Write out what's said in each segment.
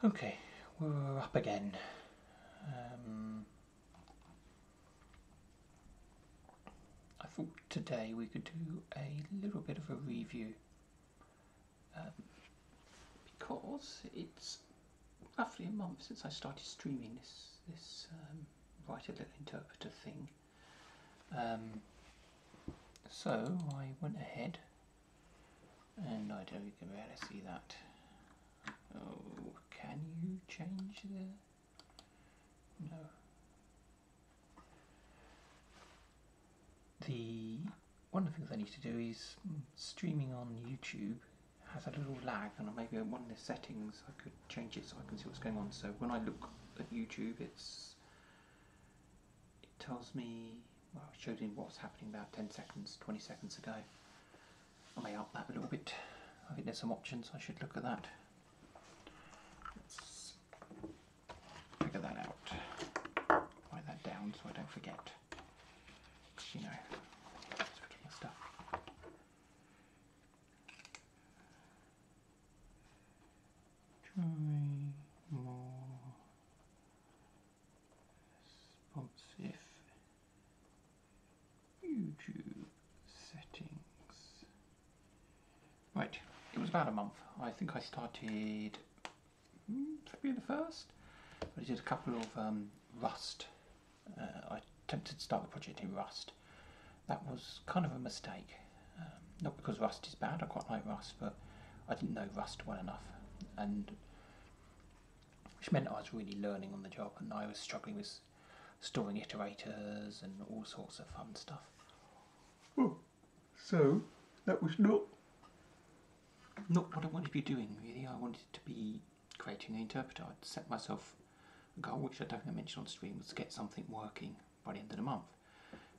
Okay, we're up again. Um, I thought today we could do a little bit of a review um, because it's roughly a month since I started streaming this write a little interpreter thing. So I went ahead, and I don't even be able to see that. Oh, can you change the? No. The one of the things I need to do is streaming on YouTube has a little lag, and maybe one of the settings I could change it so I can see what's going on. So when I look at YouTube, it tells me, well, it showed me what's happening about 10 seconds, 20 seconds ago. I may up that a little bit. I think there's some options. I should look at that. Let's figure that out. Write that down so I don't forget. 'Cause, you know, it's forgetting stuff. Try more responsive YouTube settings. Right, it was about a month. I think I started February the 1st. I did a couple of Rust. I attempted to start the project in Rust. That was kind of a mistake. Not because Rust is bad, I quite like Rust, but I didn't know Rust well enough, and which meant I was really learning on the job, and I was struggling with storing iterators and all sorts of fun stuff. So that was not what I wanted to be doing, really. I wanted to be creating an interpreter. I'd set myself a goal, which I don't think I mentioned on stream, was to get something working by the end of the month.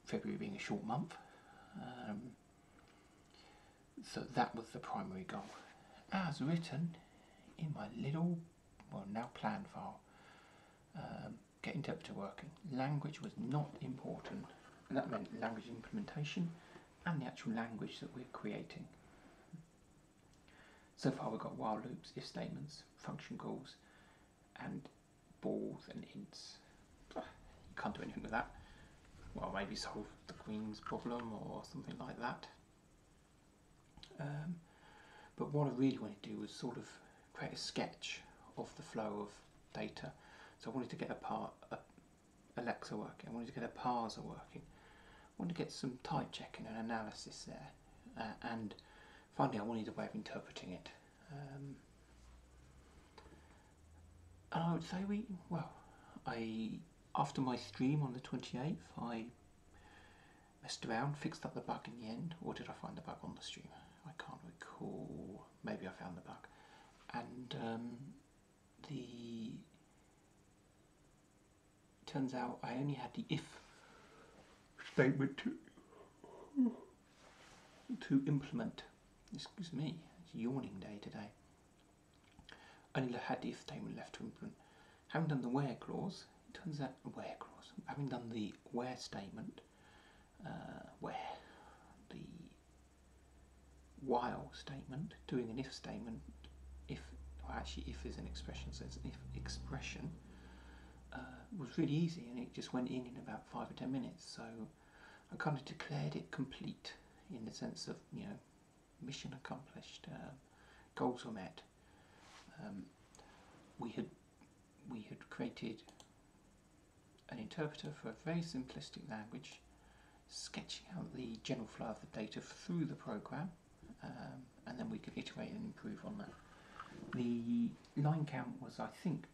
February being a short month. So that was the primary goal. As written in my little, well, now plan file, get interpreter working. Language was not important. And that meant language implementation and the actual language that we're creating. So far we've got while loops, if statements, function calls, and balls and ints. You can't do anything with that. Well, maybe solve the Queen's problem or something like that. But what I really wanted to do was sort of create a sketch of the flow of data. So I wanted to get Alexa working, I wanted to get a parser working, I wanted to get some type checking and analysis there, and finally I wanted a way of interpreting it. And I would say after my stream on the 28th, I messed around, fixed up the bug in the end, or did I find the bug on the stream? I can't recall. Maybe I found the bug. And turns out I only had the if statement to implement. Excuse me, it's yawning day today. I only had the if statement left to implement. Having done the where clause, it turns out having done the where statement, the while statement, doing an if statement, if is an expression, so it's an if expression, was really easy, and it just went in about 5 or 10 minutes. So I kind of declared it complete in the sense of, mission accomplished, goals were met. We had created an interpreter for a very simplistic language, sketching out the general flow of the data through the program, and then we could iterate and improve on that. The line count was, I think,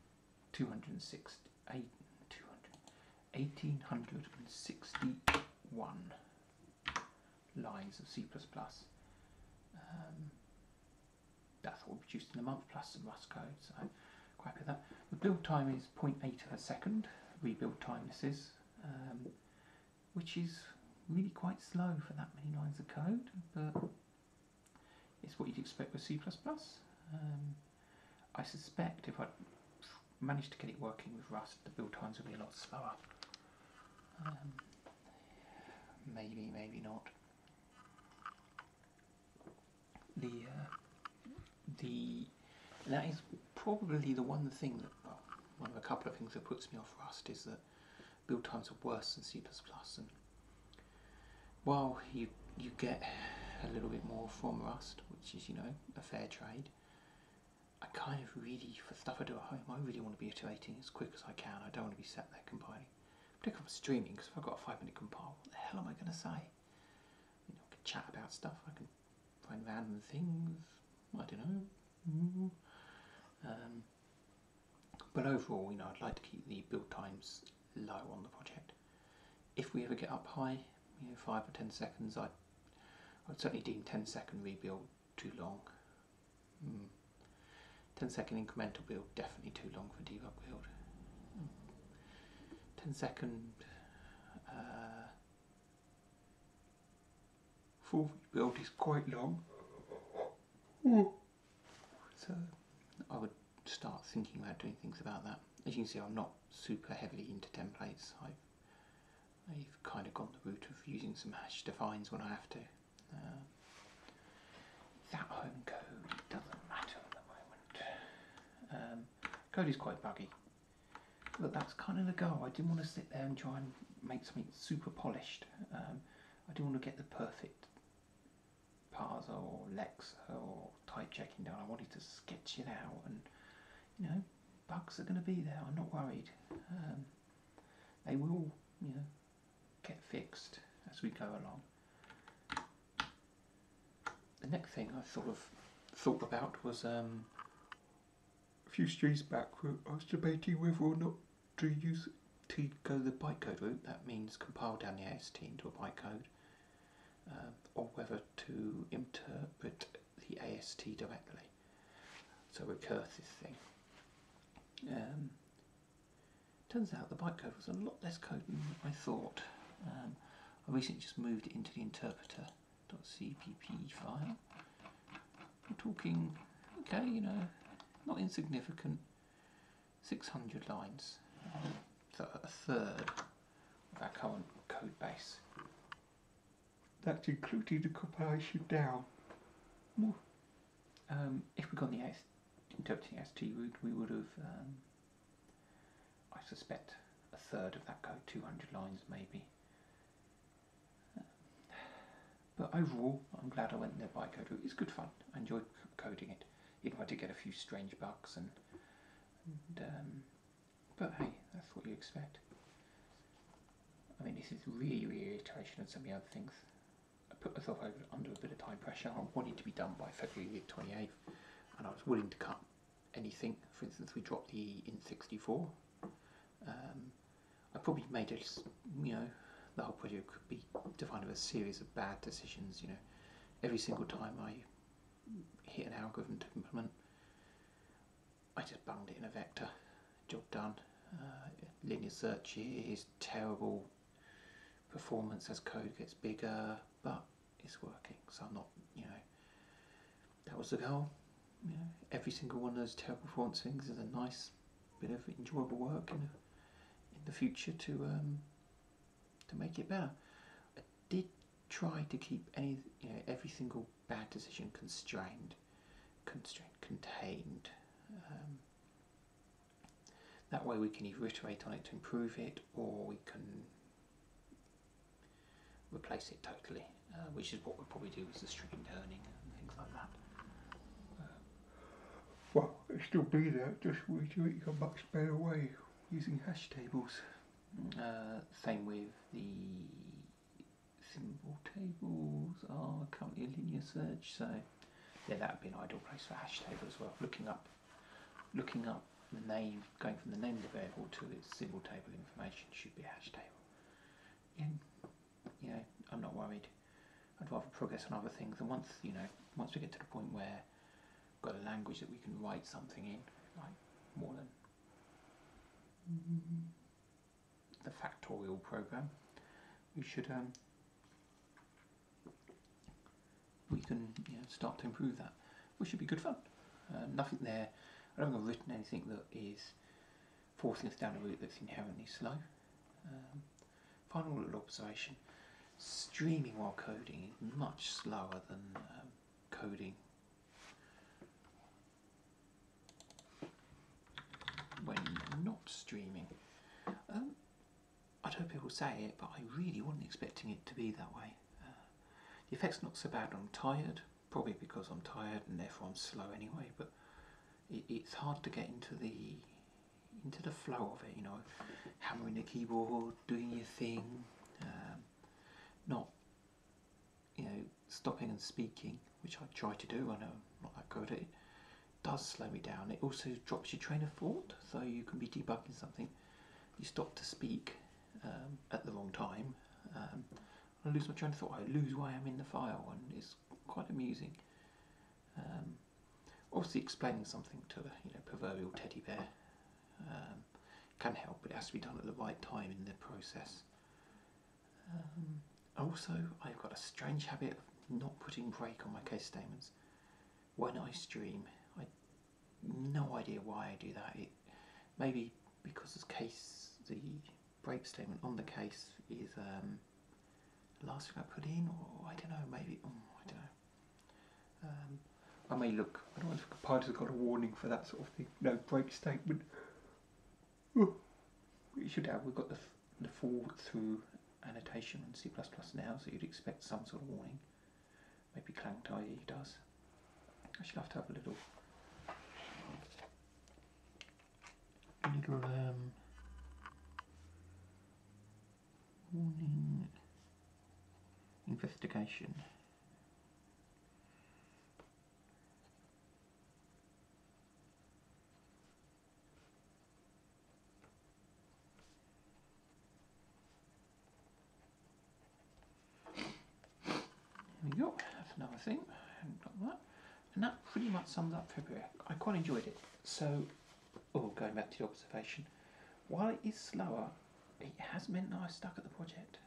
1861 lines of C++. That's what we produced in a month, plus some Rust code, so quite happy with that. The build time is 0.8 of a second, rebuild time this is, which is really quite slow for that many lines of code, but it's what you'd expect with C++. I suspect if I managed to get it working with Rust, the build times would be a lot slower. Maybe not. The And that is probably the one thing that, well, one of a couple of things that puts me off Rust is that build times are worse than C++. And while you get a little bit more from Rust, which is, you know, a fair trade, I kind of really, for stuff I do at home, I really want to be iterating as quick as I can. I don't want to be sat there compiling. Particularly if I'm streaming, because if I've got a 5-minute compile, what the hell am I going to say? You know, I can chat about stuff, I can find random things, I don't know. But overall, you know, I'd like to keep the build times low on the project. If we ever get up high, you know, 5 or 10 seconds, I'd certainly deem 10-second rebuild too long. 10-second incremental build, definitely too long for debug build. 10-second full rebuild is quite long. So I would start thinking about doing things about that. As you can see, I'm not super heavily into templates. I've kind of gone the route of using some hash defines when I have to. That home code doesn't matter at the moment. Code is quite buggy, but that's kind of the goal. I didn't want to sit there and try and make something super polished. I didn't want to get the perfect parser or Lexa or type checking down. I wanted to sketch it out, and you know, bugs are going to be there. I'm not worried. They will, you know, get fixed as we go along. The next thing I sort of thought about was a few streams back. I was debating whether or not to go the bytecode route. That means compile down the AST into a bytecode. Or whether to interpret the AST directly. So recursive thing. Turns out the bytecode was a lot less code than I thought. I recently just moved it into the interpreter.cpp file. We're talking, okay, you know, not insignificant, 600 lines. So a third of our current code base. That's including the compilation down. If we'd gone the interpreting ST route, we would have, I suspect, a third of that code, 200 lines maybe. But overall, I'm glad I went the bytecode route. It's good fun. I enjoyed coding it, even if I did get a few strange bugs. But hey, that's what you expect. I mean, this is really iteration of some of the other things. I put myself under a bit of time pressure. I wanted to be done by February 28th, and I was willing to cut anything. For instance, we dropped the int64. I probably made it, you know, the whole project could be defined as a series of bad decisions. You know, every single time I hit an algorithm to implement, I just bunged it in a vector. Job done. Linear search is terrible. Performance as code gets bigger, but it's working. So I'm not, you know, that was the goal. You know, every single one of those terrible performance things is a nice bit of enjoyable work in the future to make it better. I did try to keep every single bad decision contained. That way we can either iterate on it to improve it, or we can replace it totally, which is what we'll probably do with the stream learning and things like that. Well, it'll still be there, just we do it in a much better way using hash tables. Same with the symbol tables are currently a linear search, so yeah, that would be an ideal place for hash table as well. Looking up the name, going from the name of the variable to its symbol table information should be a hash table. And you know, I'm not worried. I'd rather progress on other things, and once we get to the point where we've got a language that we can write something in, like more than the factorial program, we should we can start to improve that, which should be good fun. Nothing there. I don't think I've written anything that is forcing us down a route that's inherently slow. Final little observation: streaming while coding is much slower than coding I'm not streaming. I'd hope people say it, but I really wasn't expecting it to be that way. The effect's not so bad. I'm tired, probably because I'm tired and therefore I'm slow anyway. But it's hard to get into the flow of it. You know, hammering the keyboard, doing your thing, not stopping and speaking, which I try to do. I know I'm not that good at it. Does slow me down. It also drops your train of thought, so you can be debugging something. You stop to speak at the wrong time. I lose my train of thought. I lose where I am in the file, and it's quite amusing. Obviously, explaining something to a proverbial teddy bear can help, but it has to be done at the right time in the process. Also, I've got a strange habit of not putting break on my case statements when I stream. I no idea why I do that. It maybe because the break statement on the case is the last thing I put in, or I don't know. Maybe I don't know. I may look. I don't know if compilers have got a warning for that sort of thing. No break statement. We should have. We've got the forward through annotation on C++ now, so you'd expect some sort of warning. Maybe Clang.ie does. I should have to have a little warning investigation. There we go, that's another thing. I haven't got that. And that pretty much sums up February. I quite enjoyed it. So, going back to the observation, while it is slower, it has meant that I stuck at the project.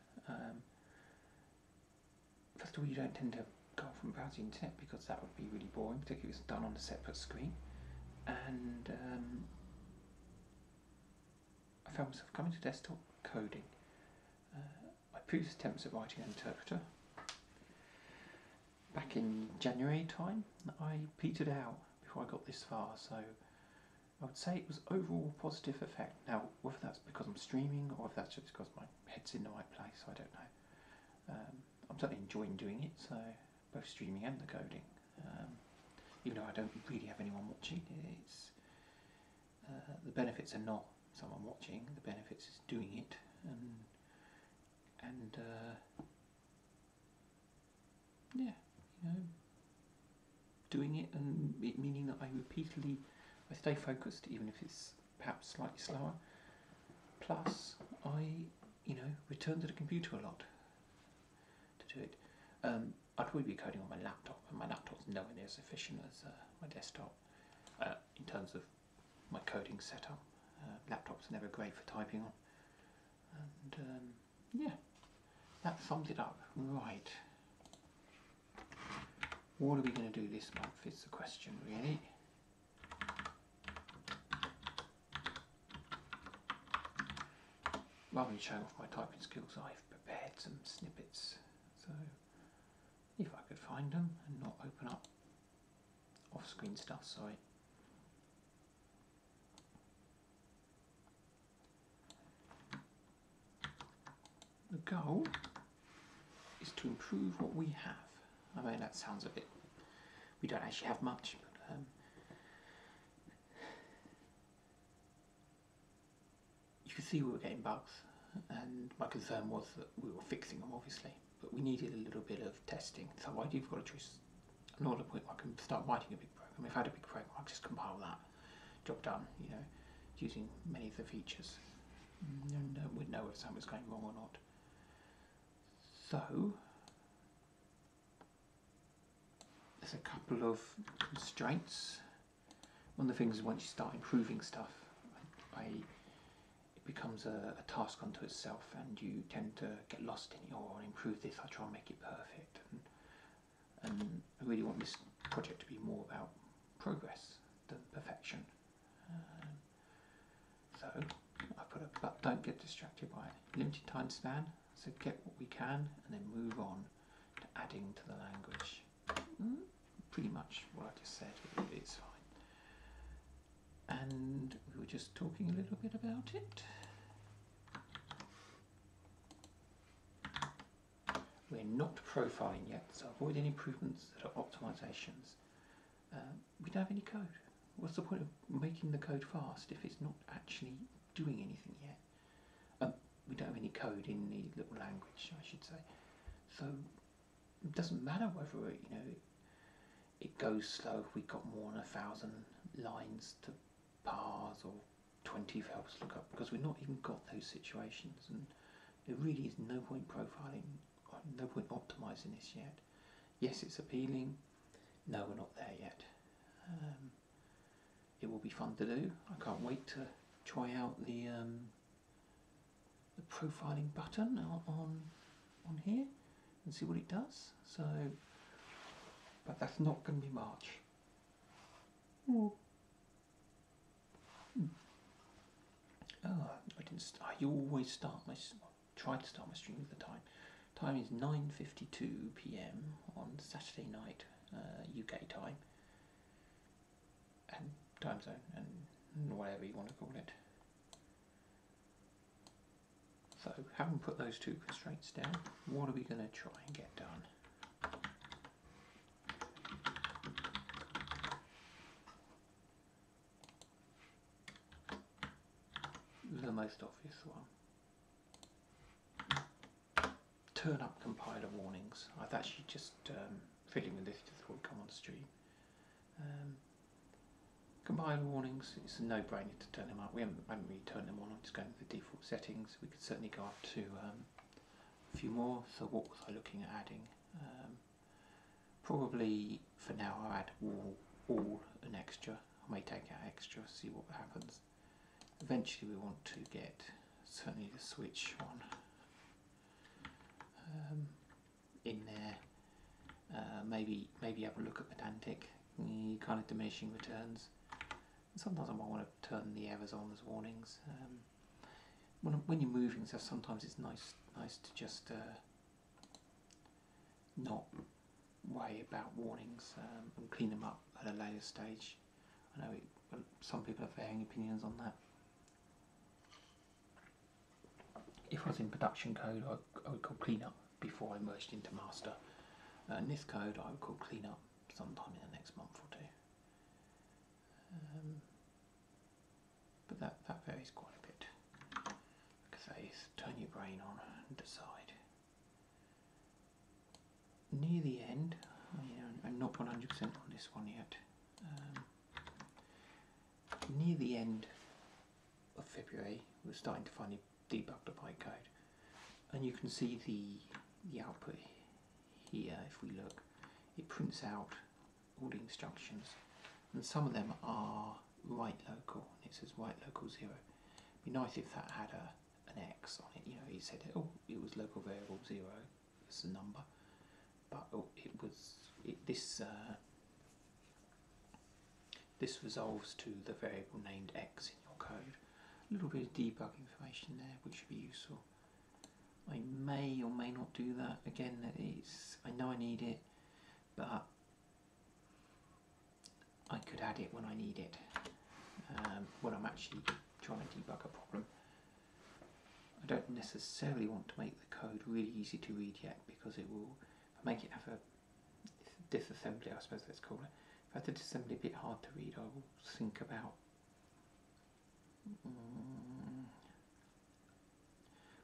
First of all, you don't tend to go off and browse the internet because that would be really boring, particularly if it's done on a separate screen. And I found myself coming to desktop coding. My previous attempts at writing an interpreter back in January time, I petered out before I got this far, so I would say it was overall positive effect. Now, whether that's because I'm streaming or if that's just because my head's in the right place, I don't know. I'm certainly enjoying doing it, so both streaming and the coding. Even though I don't really have anyone watching, it's the benefits are not someone watching. The benefits is doing it and yeah, doing it, and it meaning that I stay focused even if it's perhaps slightly slower. Plus, I return to the computer a lot to do it. I'd probably be coding on my laptop, and my laptop's nowhere near as efficient as my desktop in terms of my coding setup. Laptops are never great for typing on. And yeah, that sums it up. Right. What are we going to do this month is the question, really. Rather than showing off my typing skills, I've prepared some snippets. So, if I could find them and not open up off-screen stuff, sorry. The goal is to improve what we have. I mean, that sounds a bit... We don't actually have much, but you could see we were getting bugs, and my concern was that we were fixing them, obviously, but we needed a little bit of testing. So I've got a choice. Another point, I can start writing a big program. If I had a big program, I'd just compile that. Job done, using many of the features. And we'd know if something was going wrong or not. So, there's a couple of constraints. One of the things is once you start improving stuff, it becomes a task unto itself, and you tend to get lost in it. Or improve this, I try and make it perfect. And I really want this project to be more about progress than perfection. So I put but don't get distracted by it. Limited time span, so get what we can and then move on to adding to the language. Pretty much what I just said, it's fine. and we were just talking a little bit about it. We're not profiling yet, so avoid any improvements that are optimizations. We don't have any code. What's the point of making the code fast if it's not actually doing anything yet? We don't have any code in the little language, I should say. So it doesn't matter whether it goes slow if we've got more than 1,000 lines to parse or 20 verbs to look up, because we've not even got those situations, and there really is no point profiling, or no point optimizing this yet. Yes, it's appealing. No, we're not there yet. It will be fun to do. I can't wait to try out the profiling button on here and see what it does. So, but that's not going to be March. Oh, I didn't. I always try to start my stream at the time. Time is 9:52 p.m. on Saturday night, UK time, and time zone, and whatever you want to call it. So, having put those two constraints down, what are we going to try and get done? The most obvious one. Turn up compiler warnings. I've actually just fiddling with this before we come on stream. Compiler warnings, it's a no-brainer to turn them up. I haven't really turned them on, I'm just going to the default settings. We could certainly go up to a few more. So what was I looking at adding? Probably for now I'll add all an extra. I may take out extra, see what happens. Eventually we want to get certainly the switch one in there. Maybe have a look at pedantic, kind of diminishing returns. And sometimes I might want to turn the errors on as warnings. When you're moving, so sometimes it's nice to just not worry about warnings and clean them up at a later stage. I know some people have varying opinions on that. If I was in production code, I would call clean up before I merged into master. And this code I would call clean up sometime in the next month or two. But that varies quite a bit. Like I say, turn your brain on and decide. Near the end, I'm not 100% on this one yet. Near the end of February, we're starting to finally debug the bytecode, and you can see the output here. If we look, it prints out all the instructions, and some of them are write local. It says write local 0. It'd be nice if that had an X on it. It said it was local variable 0. It's a number, but this resolves to the variable named X in your code. A little bit of debug information there, which should be useful. I may or may not do that. Again, I know I need it, but I could add it when I need it, when I'm actually trying to debug a problem. I don't necessarily want to make the code really easy to read yet, because it will make it have a disassembly, I suppose let's call it. If I have the disassembly a bit hard to read, I will think about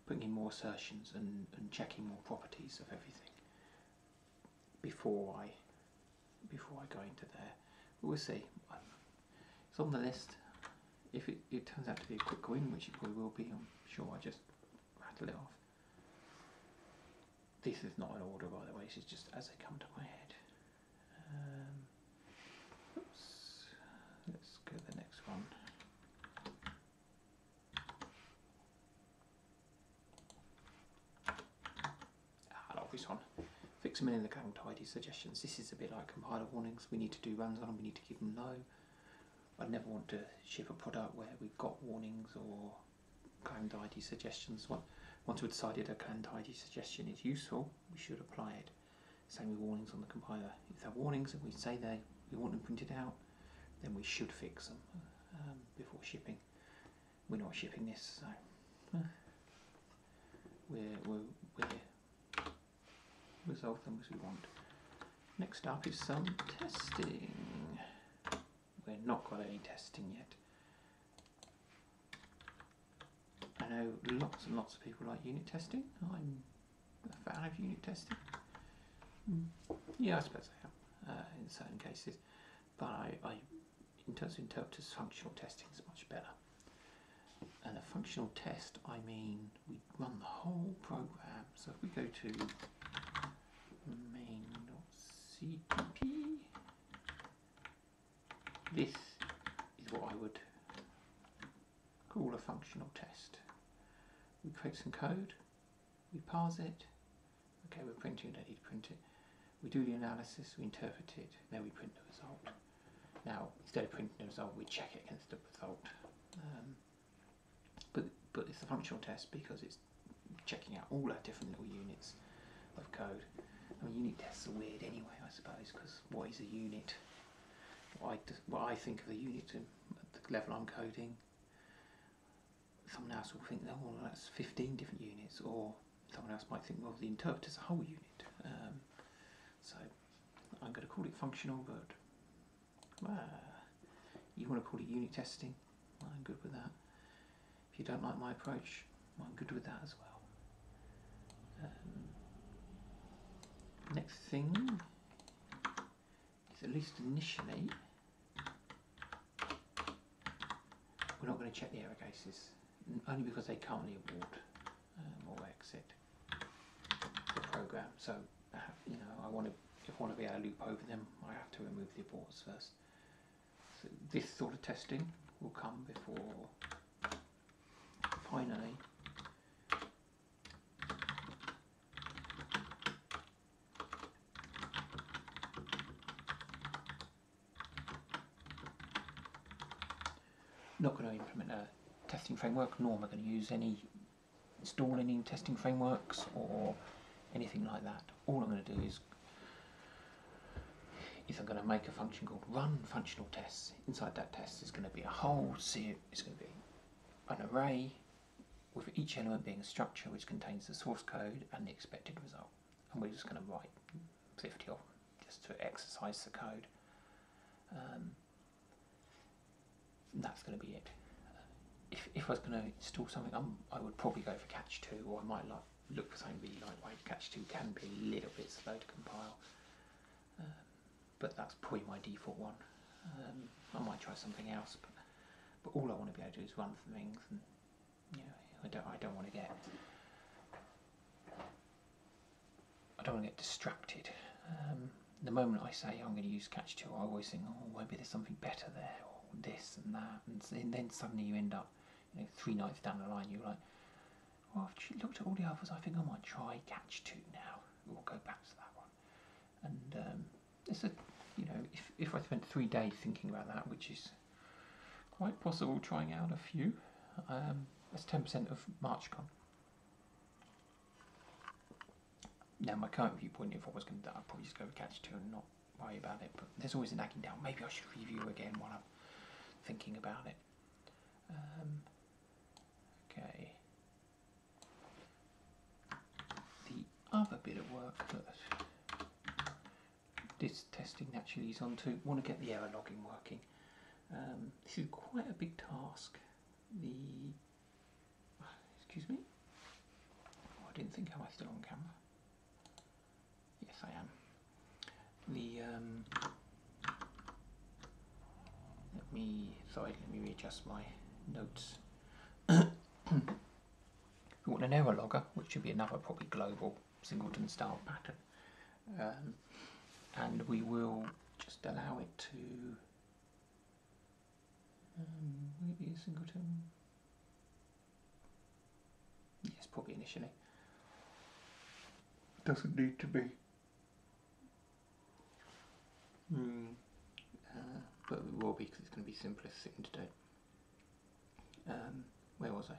putting in more assertions and checking more properties of everything before I go into there. But we'll see. It's on the list. If it turns out to be a quick win, which it probably will be, I'm sure I just rattle it off. This is not an order, by the way, this is just as they come to my head. Oops. Let's go to the next one. I love this one. Fix them in the current tidy suggestions. This is a bit like compiler warnings. We need to do runs on them, we need to give them low. I'd never want to ship a product where we've got warnings or current ID suggestions. Once we've decided a current ID suggestion is useful, we should apply it. Same with warnings on the compiler. If they're warnings and we say we want them printed out, then we should fix them. before shipping. We're not shipping this, so we'll resolve them as we want. Next up is some testing. We've not got any testing yet. I know lots and lots of people like unit testing. I'm a fan of unit testing. Yeah, I suppose I am in certain cases. But I in terms of interpreters, functional testing is much better. And a functional test, I mean, we run the whole program. So if we go to main.cpp, this is what I would call a functional test. We create some code, we parse it. Okay, we're printing, we don't need to print it. We do the analysis, we interpret it, then we print the result. Now, instead of printing the result, we check it against the result. But it's a functional test because it's checking out all our different little units of code. I mean, unit tests are weird anyway, I suppose, because what is a unit? What I think of a unit at the level I'm coding, someone else will think, oh, well, that's 15 different units, or someone else might think, well, the interpreter's a whole unit. So I'm going to call it functional, but you want to call it unit testing, I'm good with that. If you don't like my approach, I'm good with that as well. Next thing is, at least initially, we're not going to check the error cases, only because they currently abort or exit the program. So you know, if I want to be able to loop over them, I have to remove the aborts first. So this sort of testing will come before finally not going to implement a testing framework, nor am I going to install any testing frameworks or anything like that. All I'm going to do is I'm going to make a function called run functional tests. Inside that test is going to be a whole series, it's going to be an array with each element being a structure which contains the source code and the expected result. And we're just going to write 50 of them just to exercise the code. That's going to be it. If I was going to install something, I would probably go for Catch 2, or I might look for something really lightweight. Catch 2 can be a little bit slow to compile, but that's probably my default one. I might try something else, but all I want to be able to do is run things, and you know, I don't want to get distracted. The moment I say I'm going to use Catch 2, I always think, oh, maybe there's something better there, or this and that, and then suddenly you end up, 3 nights down the line, you're like, well, I've looked at all the others, I think I might try Catch 2 now. We'll go back to that one. And it's if I spent 3 days thinking about that, which is quite possible, trying out a few, that's 10% of MarchCon. Now, my current viewpoint, if I was going to do that, I'd probably just go with Catch 2 and not worry about it. But there's always a nagging down. Maybe I should review again while I'm thinking about it. Okay. The other bit of work that this testing naturally is on to, want to get the error logging working. This is quite a big task. Excuse me. Oh, I didn't think I was still on camera. Yes, I am. Let me readjust my notes. We want an error logger, which should be another probably global singleton style pattern, and we will just allow it to will it be a singleton? Yes, probably initially. Doesn't need to be. But it will be, because it's going to be simplest thing to do. Where was I?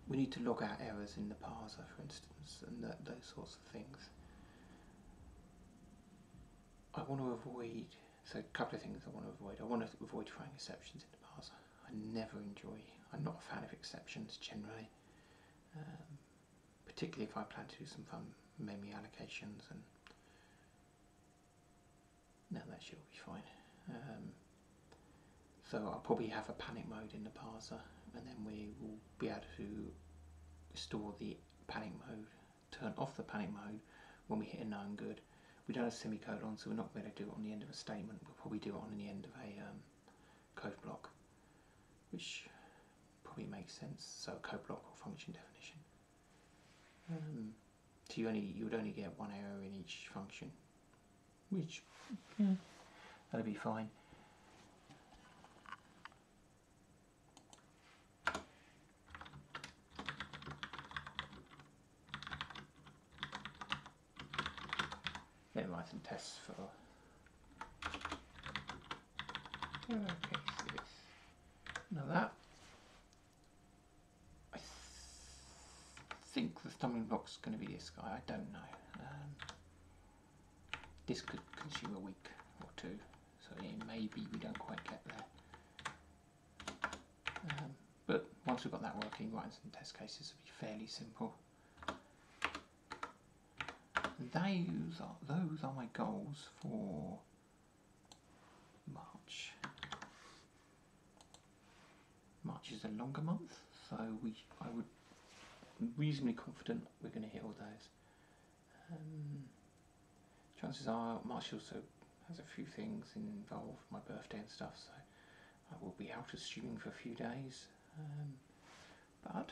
We need to log out errors in the parser, for instance, and those sorts of things. I want to avoid, so a couple of things I want to avoid. I want to avoid throwing exceptions in the parser. I never enjoy. I'm not a fan of exceptions generally, particularly if I plan to do some fun memory allocations, and no, that should be fine. So I'll probably have a panic mode in the parser, and then we will be able to restore the panic mode, turn off the panic mode when we hit a known good. We don't have semicolon, so we're not going to do it on the end of a statement. We'll probably do it on the end of a code block, which probably makes sense. So code block or function definition. So you would only get one error in each function, which that'll be fine. Let me write some tests for cases. Now that I think the stumbling block's going to be this guy. I don't know. This could consume a week or two, so maybe we don't quite get there. But once we've got that working, writing some test cases will be fairly simple. Those are my goals for March. March is a longer month, so I'm reasonably confident we're going to hit all those. Chances are March also has a few things involved, my birthday and stuff, so I will be out of streaming for a few days. But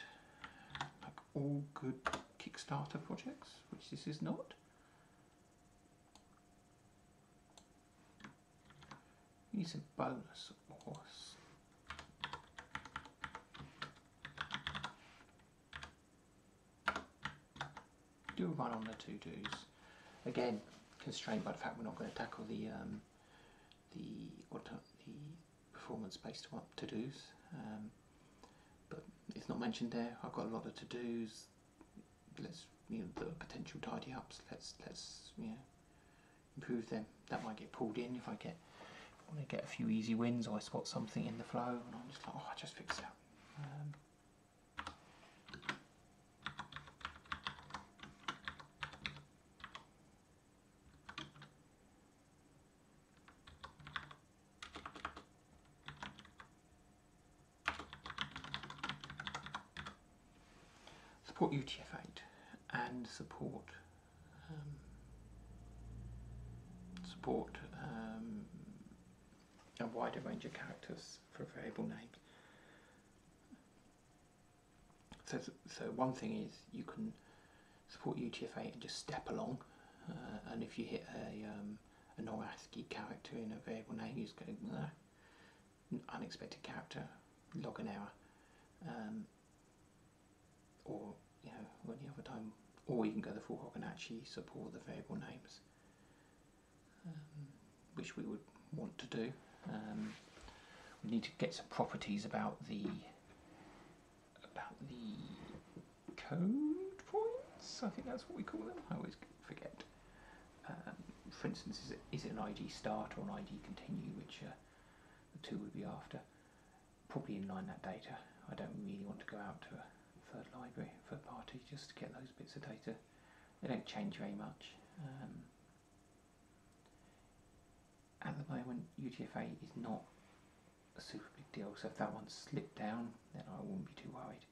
like all good Kickstarter projects, which this is not, you need some bonus, of course. Do a run on the to-dos. Again, constrained by the fact we're not going to tackle the performance-based to-dos. But it's not mentioned there. I've got a lot of to-dos. Let's, the potential tidy ups. Let's improve them. That might get pulled in if I want to get a few easy wins, or I spot something in the flow and I'm just like, oh, I just fix that. Support UTF-8 and support a wider range of characters for variable names. So one thing is you can support UTF-8 and just step along, and if you hit a non-ASCII character in a variable name, you just go unexpected character, log an error, or any other time, or you can go the full hog and actually support the variable names, which we would want to do. We need to get some properties about the code points. I think that's what we call them. I always forget. For instance, is it an ID start or an ID continue, which the two would be after? Probably inline that data. I don't really want to go out to a third party, just to get those bits of data. They don't change very much. At the moment, UTF-8 is not a super big deal, so if that one slipped down, then I wouldn't be too worried.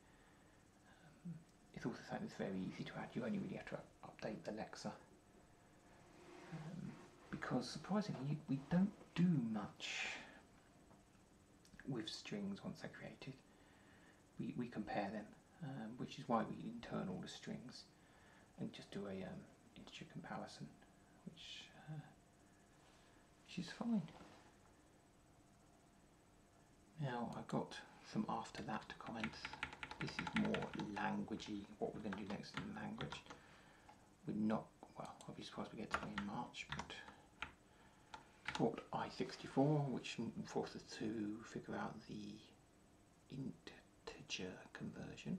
It's also something that's very easy to add. You only really have to update the Lexa. Because surprisingly, we don't do much with strings once they're created. We compare them, which is why we internal all the strings and just do a integer comparison, which is fine. Now I've got some after that comments. This is more languagey, what we're going to do next in language. We're not, well, I'll be surprised we get to it in March, but support I64, which forces us to figure out the integer conversion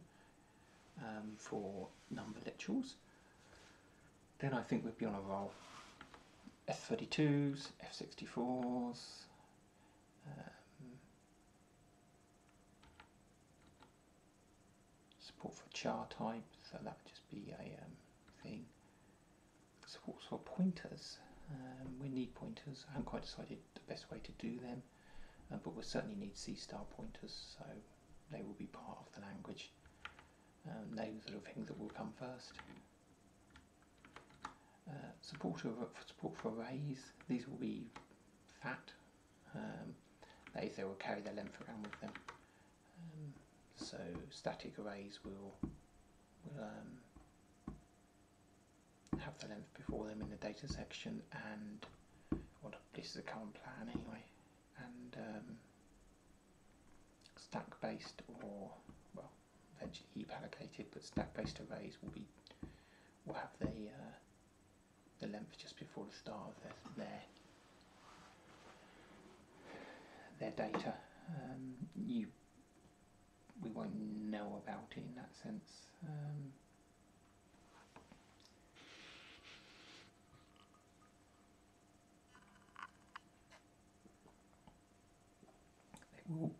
for number literals. Then I think we'd be on a roll. F32s, F64s, support for char type, so that would just be a thing. Support for pointers. We need pointers. I haven't quite decided the best way to do them, but we'll certainly need C-star pointers, so they will be part of the language. Those are the things that will come first. Support for arrays. These will be fat. That is, they will carry their length around with them. So static arrays will have the length before them in the data section, and well, this is a current plan anyway. And stack-based, or well, eventually heap allocated, but stack-based arrays will have the length just before the start of their data. We won't know about it in that sense.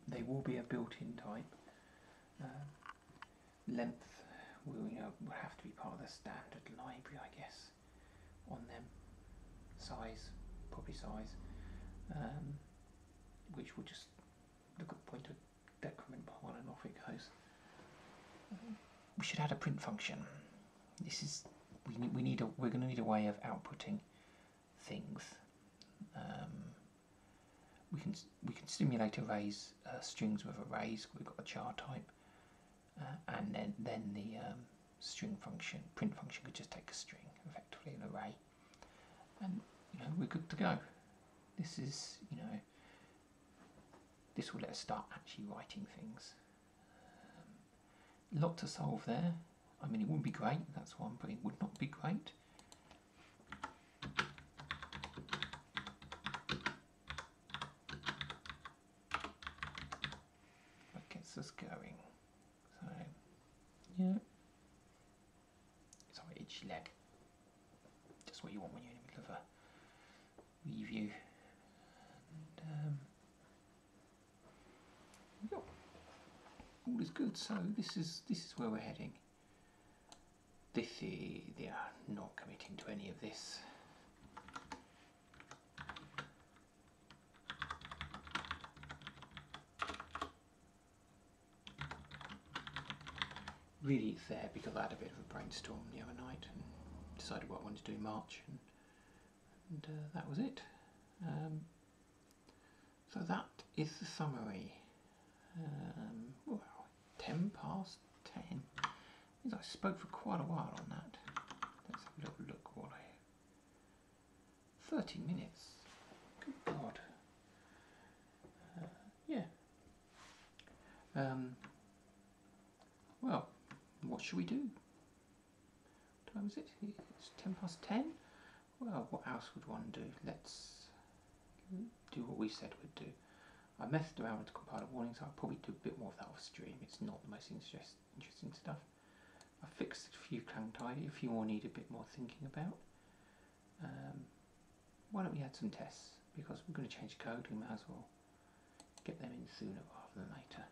They will be a built-in type. Length will have to be part of the standard library, I guess, on them. Size, probably size, which will just look at pointer decrement bar and off it goes. We should add a print function. This is we're going to need a way of outputting things. We can simulate arrays, strings with arrays. We've got a char type, and then the string function, print function, could just take a string, effectively an array, and we're good to go. This is this will let us start actually writing things. A lot to solve there. I mean, it wouldn't be great. That's why I'm putting would not be great. Us going. So yeah. Sorry, itchy leg. Just what you want when you're in the middle of a review. And yep. All is good. So this is where we're heading. They are not committing to any of this. Really, it's there because I had a bit of a brainstorm the other night and decided what I wanted to do in March, and that was it. So that is the summary. Well, 10 past 10. Means I spoke for quite a while on that. Let's have a little look what 30 minutes. Good God. Yeah. Well, what should we do? What time is it? It's 10 past 10. Well, what else would one do? Let's do what we said we'd do. I messed around with the compiler warnings, so I'll probably do a bit more of that off stream. It's not the most interesting stuff. I fixed a few clang tidy, a few more need a bit more thinking about. Why don't we add some tests? Because we're going to change code, we might as well get them in sooner rather than later.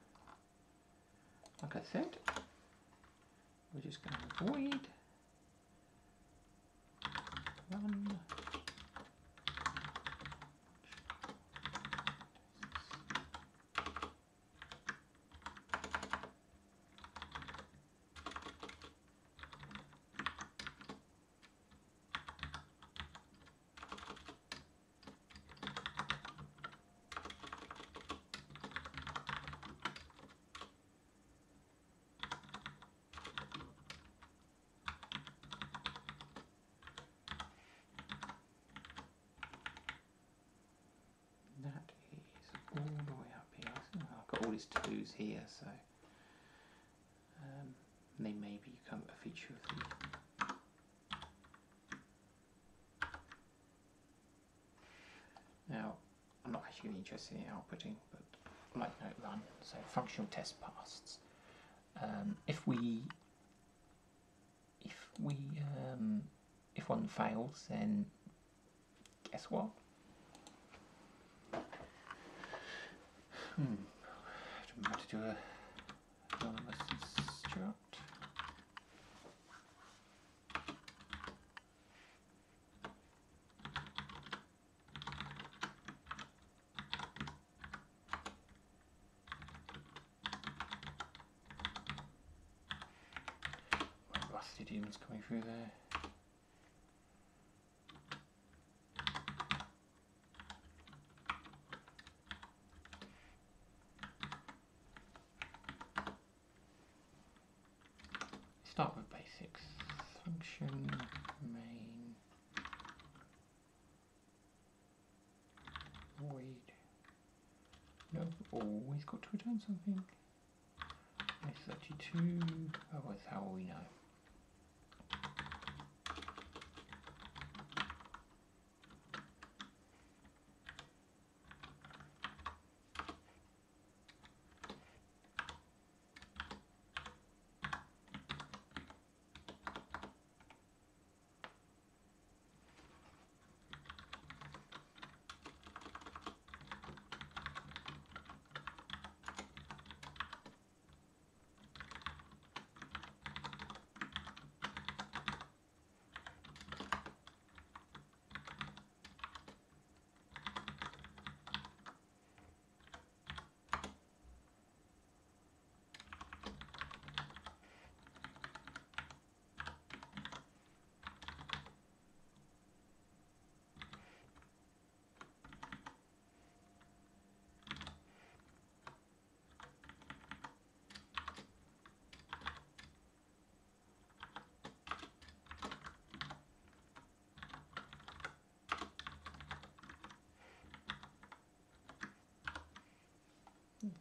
Like I said, we're just going to void run. That is all the way up here. I've got all these twos here, so they may become a feature of the Now, I'm not actually interested in outputting, but I might note run. So functional test passed. If one fails, then guess what? I have to do a anonymous struct. demons coming through there. Start with basics. Function, main, void. No, always got to return something. S32. Oh, that's how we know.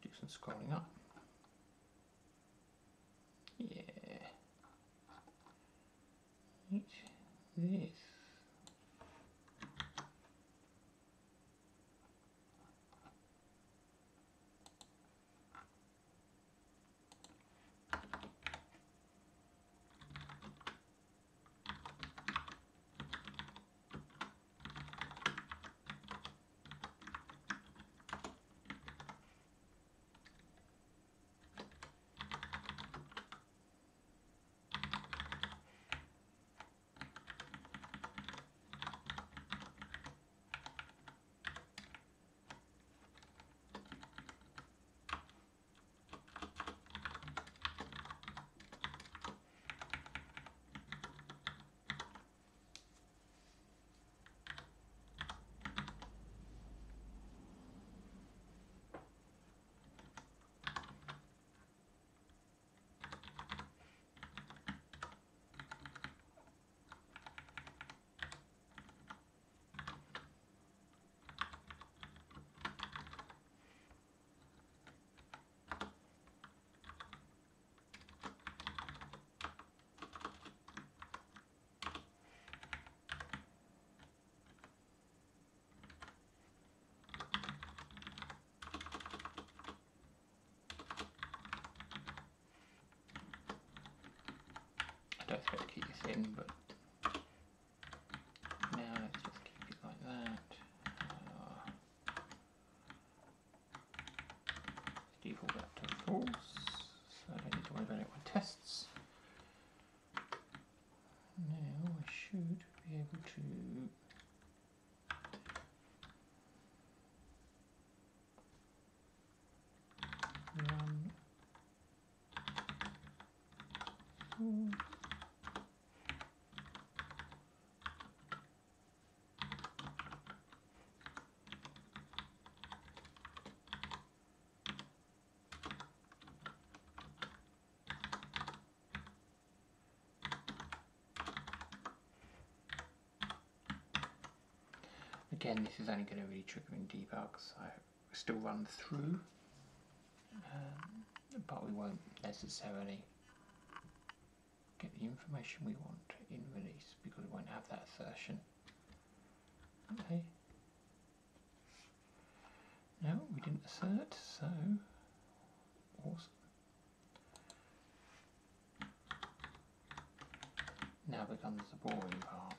Do some scrolling up. Yeah. Eat this. I don't expect to keep this in, but now let's just keep it like that. Let's default that to false, so I don't need to worry about it with tests. Now I should be able to run false. Again, this is only going to really trigger in debug, so still run through, but we won't necessarily get the information we want in release because we won't have that assertion. Okay. No, we didn't assert, so awesome. Now becomes the boring part.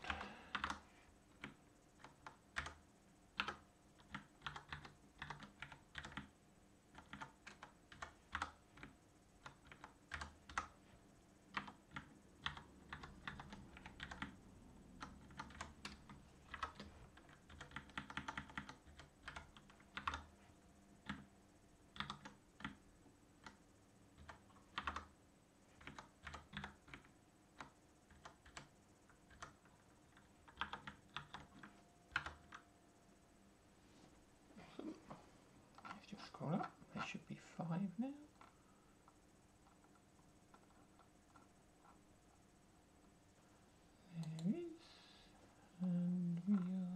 now. There it is. And we are doing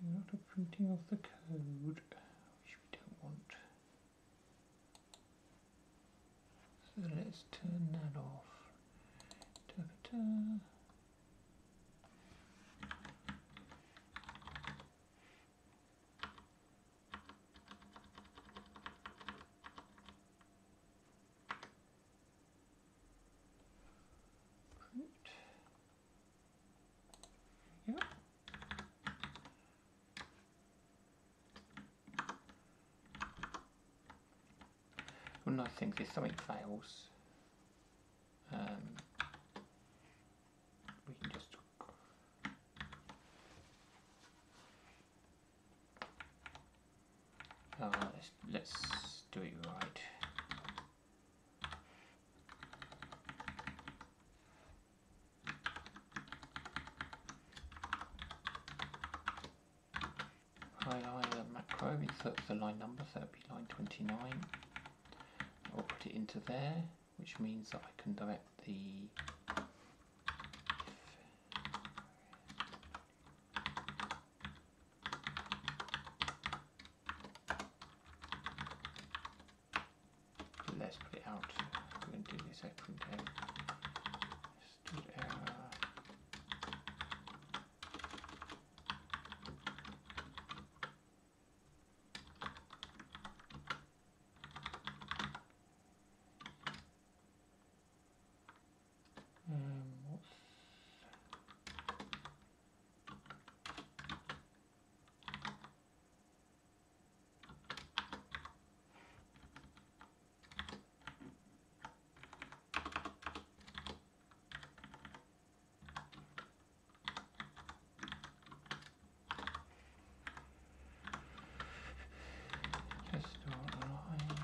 a lot of printing of the code, which we don't want. So let's turn that off. Ta-ta-ta. Yep. One nice thing is if something fails, we can just let's do it right. Highlight the macro, insert the line number, so it'll be line 29. I'll put it into there, which means that I can direct the let's put it out. We're going to do this open error. Stood error. What's just start line,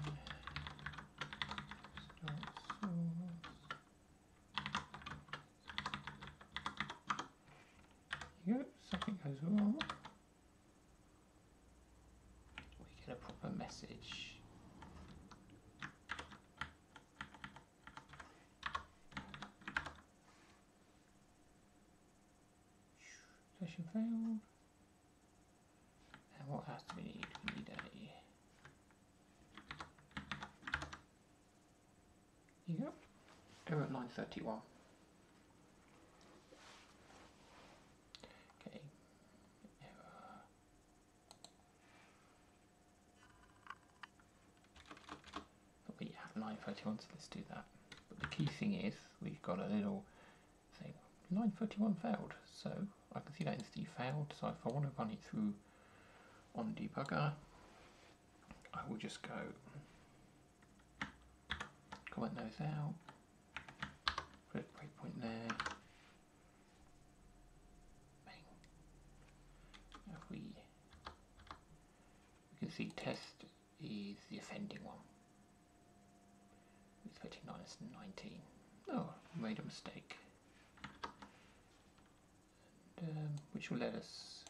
start source. Yep, something goes wrong. We get a proper message. Session failed. And what else do we need? We need a yep. Error at line 31. Okay. Error. But we have line 31, so let's do that. But the key thing is we've got a little thing. Line 31 failed, so I can see that instantly failed. So if I want to run it through on debugger, I will just go comment those out, put a breakpoint there. Bang. If we can see test is the offending one. It's 39 as 19. Oh, made a mistake. And, which will let us,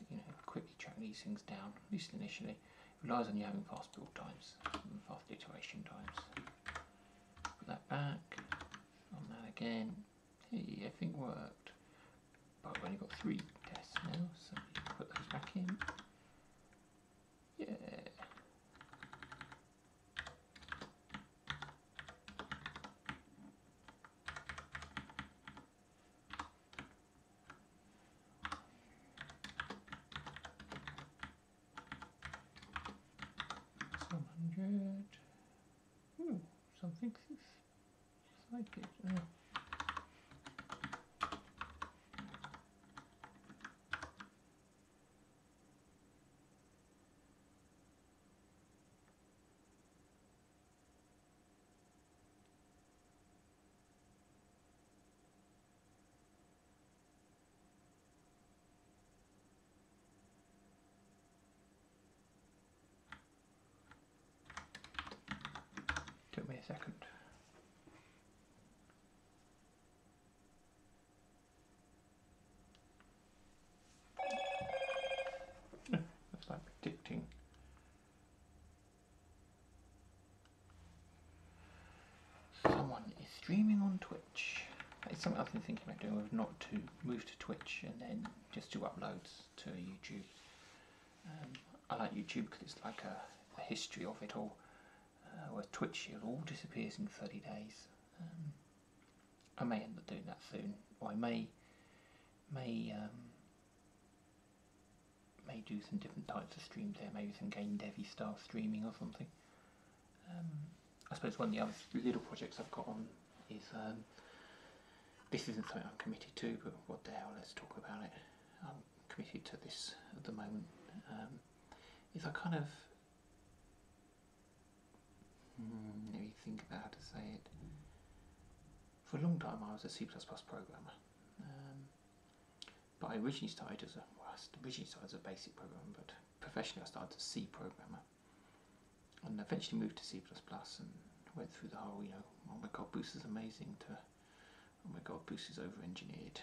quickly track these things down, at least initially. It relies on you having fast build times and fast iteration times. Put that back, on that again. Hey, everything worked. But we've only got 3 tests now, so we can put those back in. Yeah. Some 100. Ooh, something just like it. Took me a second. That's like predicting. it's something I've been thinking about doing, of not to move to Twitch and then just do uploads to YouTube. I like YouTube because it's like a history of it all. Where Twitch, it all disappears in 30 days. I may end up doing that soon, or I may do some different types of streams there, maybe some game devy style streaming or something. I suppose one of the other little projects I've got on is, this isn't something I'm committed to, but what the hell, let's talk about it. I'm committed to this at the moment. Is I kind of, let me think about how to say it. For a long time I was a C++ programmer, but I originally started as a basic programmer, but professionally I started as a C programmer, and eventually moved to C++ and went through the whole, oh my god, Boost is amazing, to oh my god, Boost is over-engineered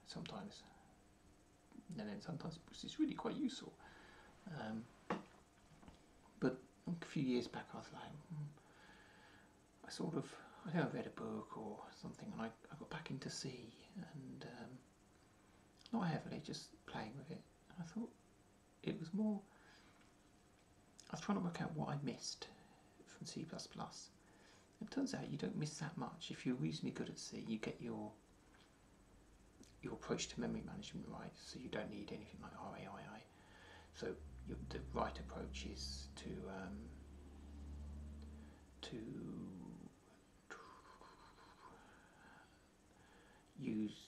sometimes, and then sometimes Boost is really quite useful. But a few years back I was like, I think I read a book or something, and I got back into C, and not heavily, just playing with it. And I thought it was more, I was trying to work out what I missed from C++. It turns out you don't miss that much. If you're reasonably good at C, you get your approach to memory management right, so you don't need anything like RAII. So the right approach is to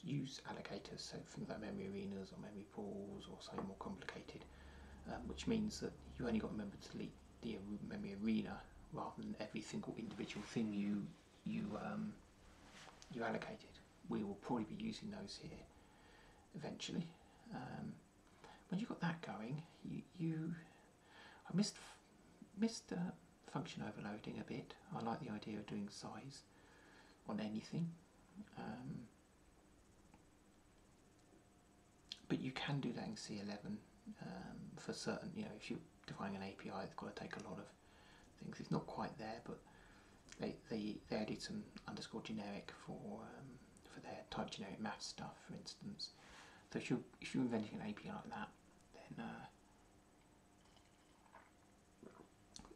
use allocators, so things like memory arenas or memory pools or something more complicated, which means that you only got to remember to delete the memory arena rather than every single individual thing you allocated. We will probably be using those here eventually. When you got that going, I missed function overloading a bit. I like the idea of doing size on anything. But you can do that in C11 for certain, if you're defining an API, it's got to take a lot of things. It's not quite there, but they added some underscore generic for their type generic math stuff, for instance. So if you're inventing an API like that,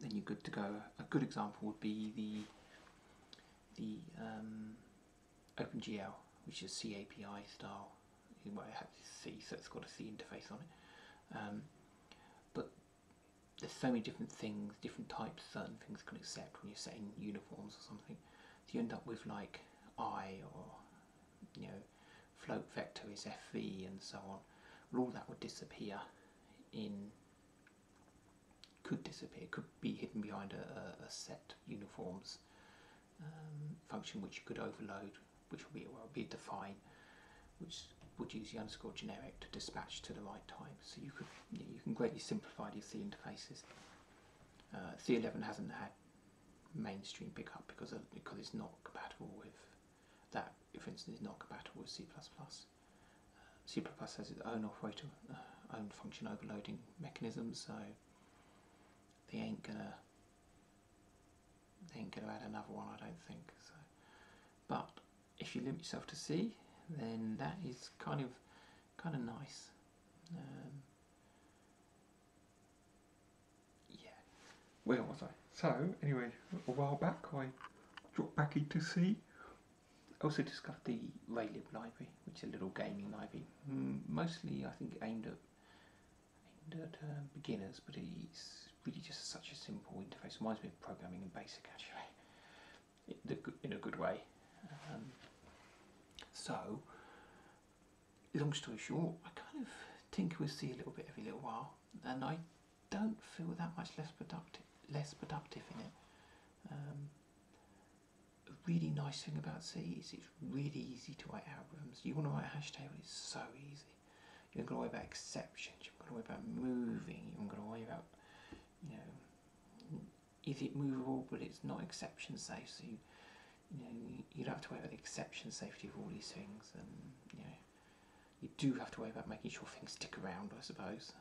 then you're good to go. A good example would be the OpenGL, which is C API style. Well, it has C, so it's got a C interface on it. But there's so many different things, different types, certain things can accept when you're setting uniforms or something. So you end up with like I, or float vector is FV and so on. Well, all that would disappear could be hidden behind a set uniforms function which you could overload, which will be a define, which would use the underscore generic to dispatch to the right type. So you can greatly simplify these C interfaces. C11 hasn't had mainstream pickup because it's not compatible with that. For instance, is not compatible with C++. C++ has its own operator, own function overloading mechanisms, so they ain't gonna add another one, I don't think. So, but if you limit yourself to C, then that is kind of nice. Yeah. Where was I? So anyway, a while back I dropped back into C. Also discovered the Raylib library, which is a little gaming library, mostly I think aimed at beginners, but it's really just such a simple interface. Reminds me of programming in BASIC actually, in a good way. So, long story short, I kind of tinker with C a little bit every little while, and I don't feel that much less productive in it. A really nice thing about C is it's really easy to write algorithms. You want to write a hash table, it's so easy. You haven't got to worry about exceptions, you haven't got to worry about moving, you haven't got to worry about, is it movable but it's not exception safe, so you don't have to worry about the exception safety of all these things, and you do have to worry about making sure things stick around, I suppose,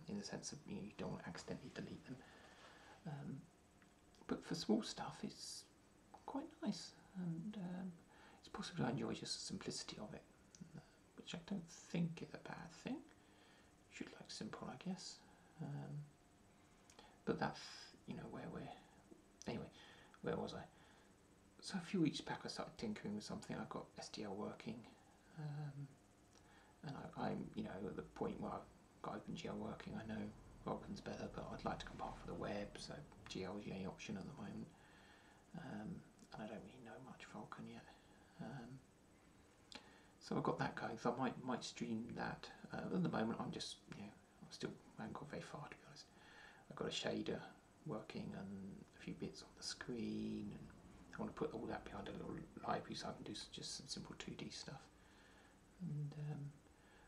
in the sense of you don't want to accidentally delete them. But for small stuff, it's quite nice, and it's possibly I enjoy just the simplicity of it, which I don't think is a bad thing. Should like simple, I guess. But that's, you know, where we're... Anyway, where was I? So a few weeks back I started tinkering with something. I got SDL working, and I'm, you know, at the point where I've got OpenGL working. I know Vulkan's better, but I'd like to compile for the web, so GL is the only option at the moment. And I don't really know much Vulkan yet. So I've got that going, so I might stream that. At the moment I'm just, you know, I haven't got very far, to be honest. I've got a shader working and a few bits on the screen, and I want to put all that behind a little library so I can do just some simple 2D stuff. And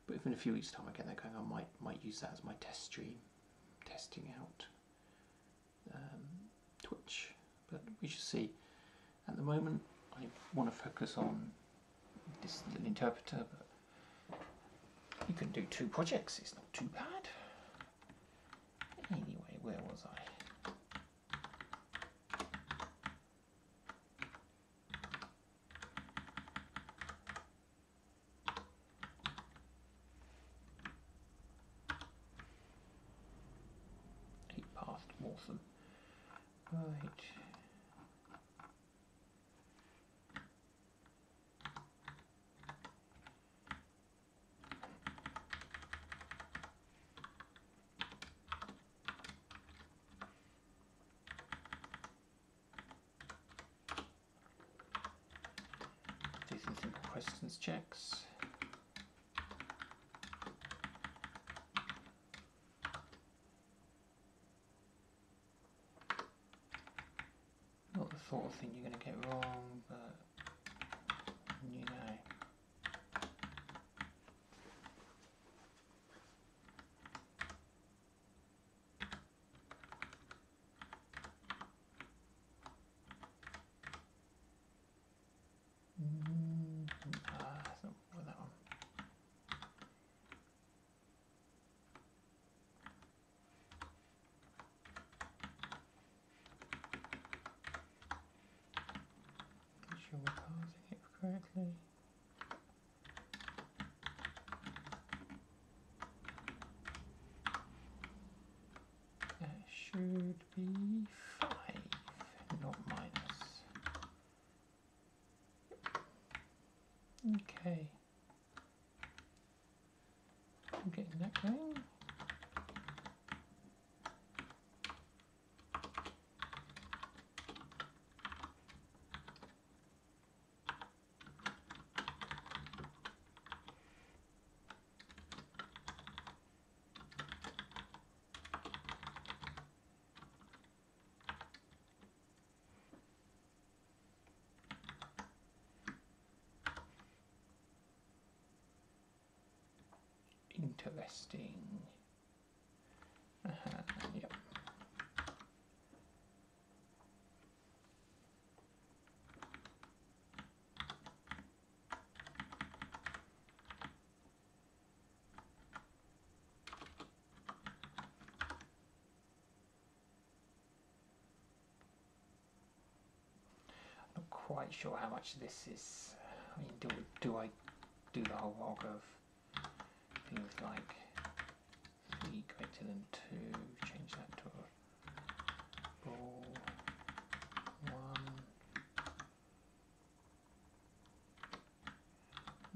but if in a few weeks' time I get that going, I might use that as my test stream, testing out Twitch. But we should see. At the moment, I want to focus on this little interpreter, but you can do 2 projects. It's not too bad. Anyway, where was I? Awesome. Right. Do some simple questions checks. Not the sort of thing you're going to get wrong, but you know. That's not for that one. Make sure we're parsing it correctly. That should be 5, not minus. Okay. I'm getting that going. Interesting. Yep. Not quite sure how much this is. I mean, do I do the whole log of things like 3 greater than 2, change that to a ball 1.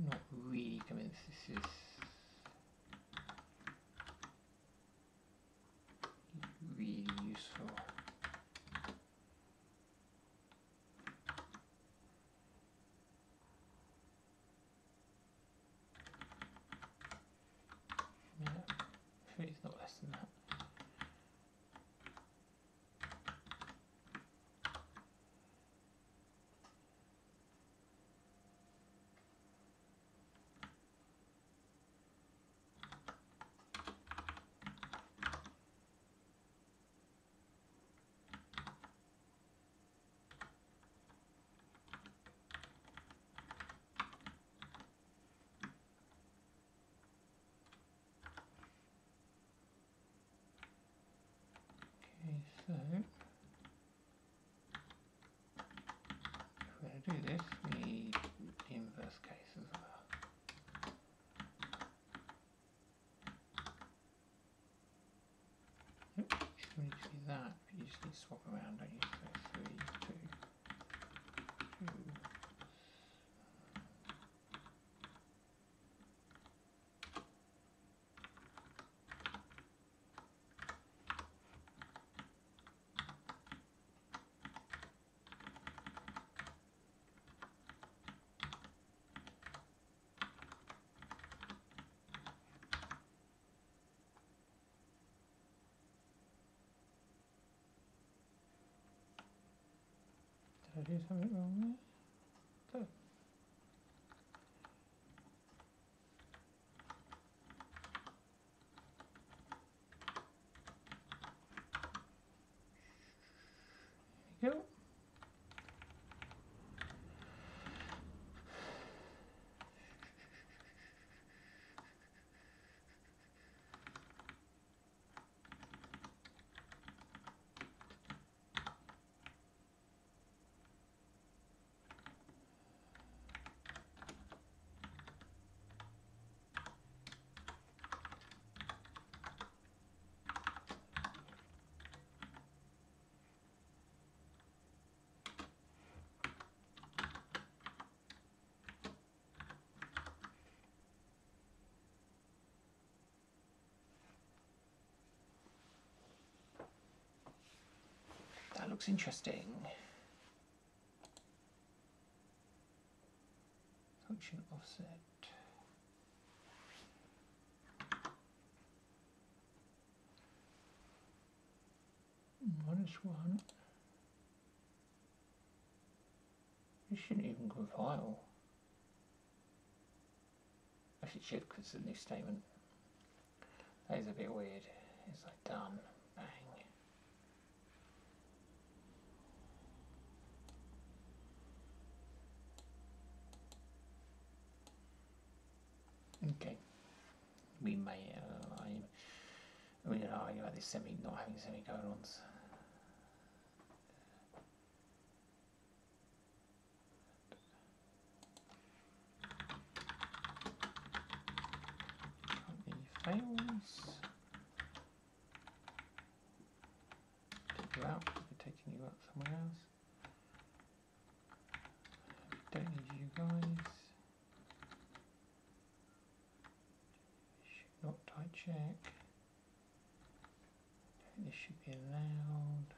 Not really convinced this is really useful. Yeah, it's not less than that. swap around, don't you? So 3, 2, 2. Did I do something wrong there? Good. There you go. That looks interesting. Function offset. -1. This shouldn't even compile. Actually, it should because it's a new statement. That is a bit weird. It's like done, bang. Okay. We may. We can argue about this not having semicolons. Fails. Take you out because we're taking you out somewhere else. Don't need you guys. Should not type check. This should be allowed.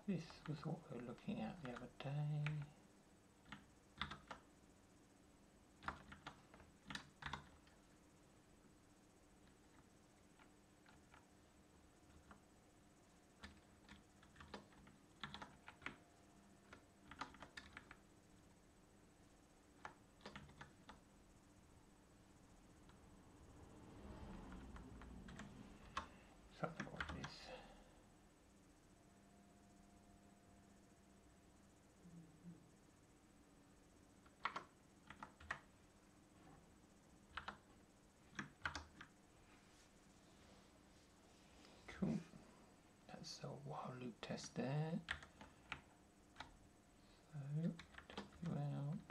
This was what we were looking at the other day. Something like this. Cool. That's a while loop test there. So, take you out.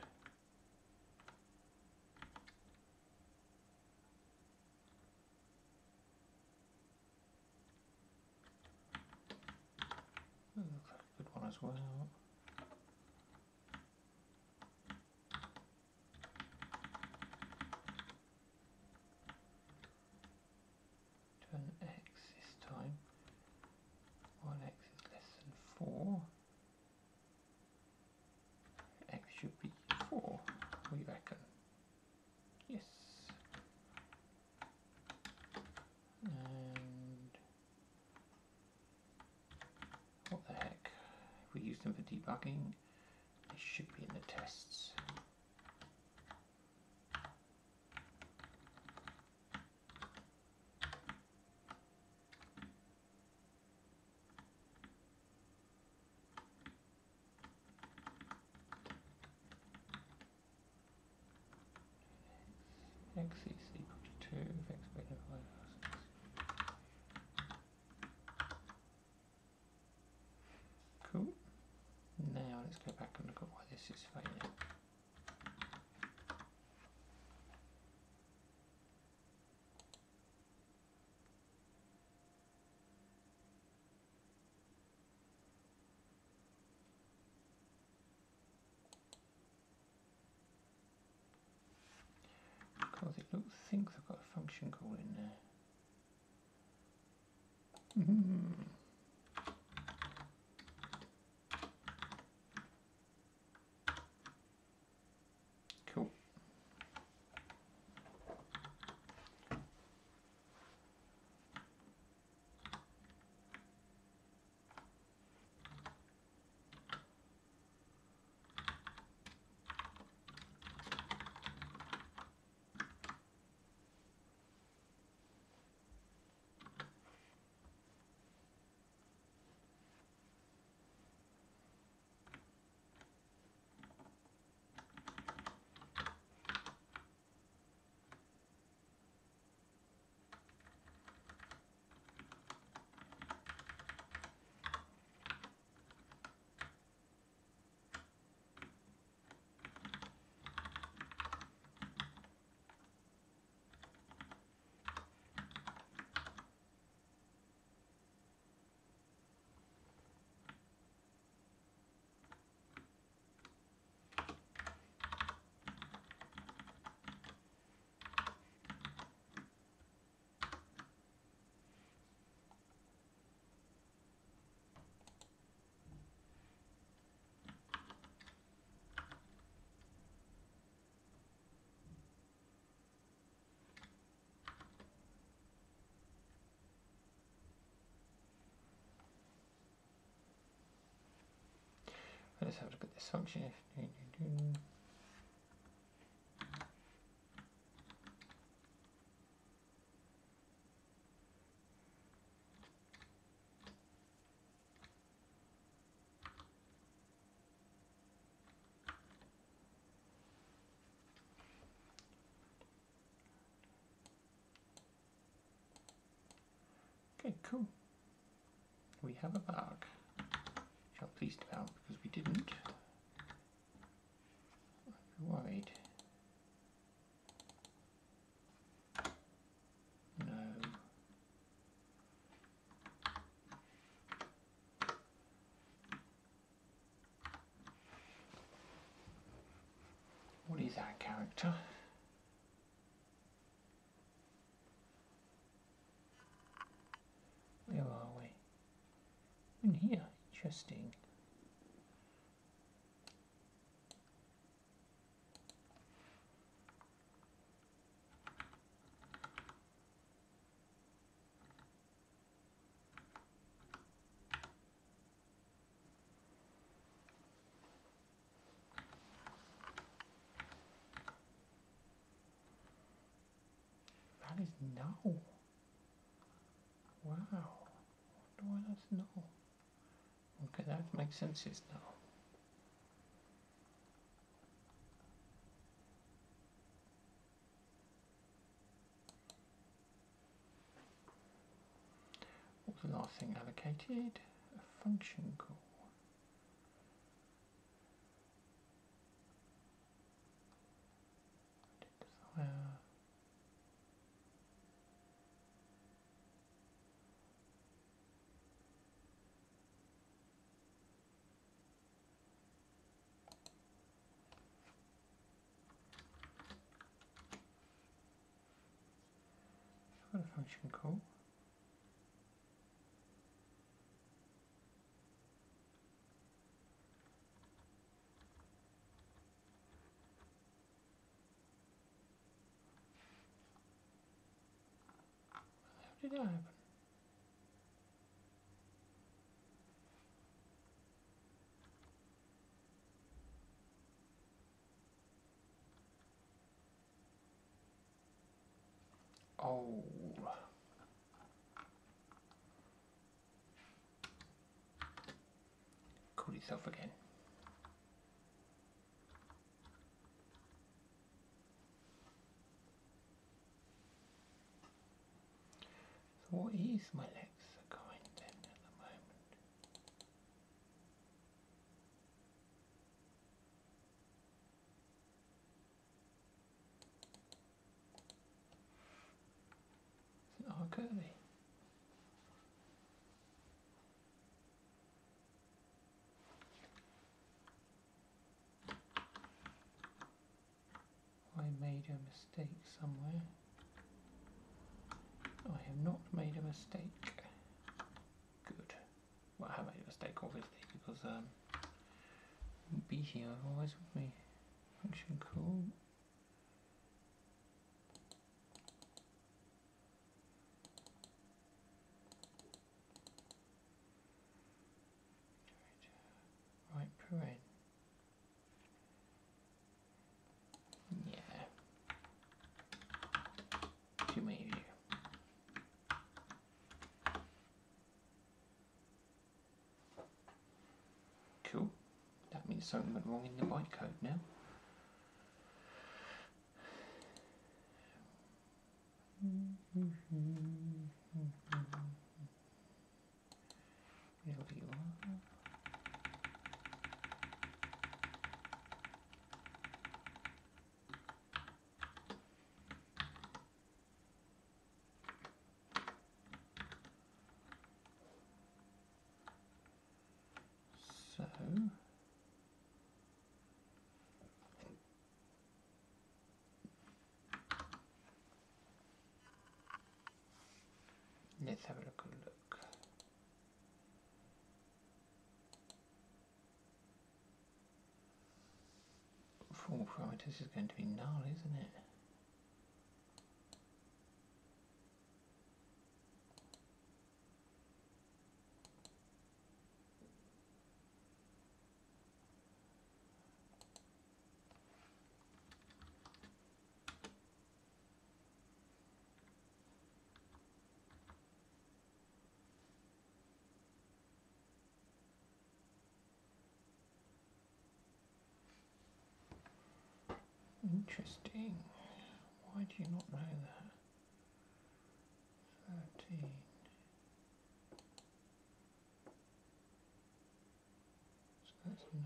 That looks like a good one as well. Turn X this time. While X is less than 4. X should be 4. We reckon. Yes. And what the heck? If we use them for debugging, they should be in the tests. X is equal to 2 if X greater than 5,000. Cool. Now let's go back and look at why this is failing. because it thinks I've got a function call in there. Mm-hmm. Cool. Let's have a look at this function. Okay, cool. We have a bug, which I'm pleased about because we didn't. I'm worried. No. What is our character? Where are we? In here. Interesting. That is null. Wow. Wonder why that's null. Okay, that makes sense. It's null. What was the last thing allocated? A function call. Identifier. Got a function call. How did that happen? Oh. Called itself again. So what is my lexicon then at the moment? Is it R curly? I made a mistake somewhere. I have not made a mistake. Good. Well, I have made a mistake, obviously, because wouldn't be here otherwise, would we? Function call. Right, paren. Yeah. Too many of you. Cool. That means something went wrong in the bytecode now. There you are. So let's have a look. Formal parameters is going to be null, isn't it? Interesting. Why do you not know that? 13. So that's null.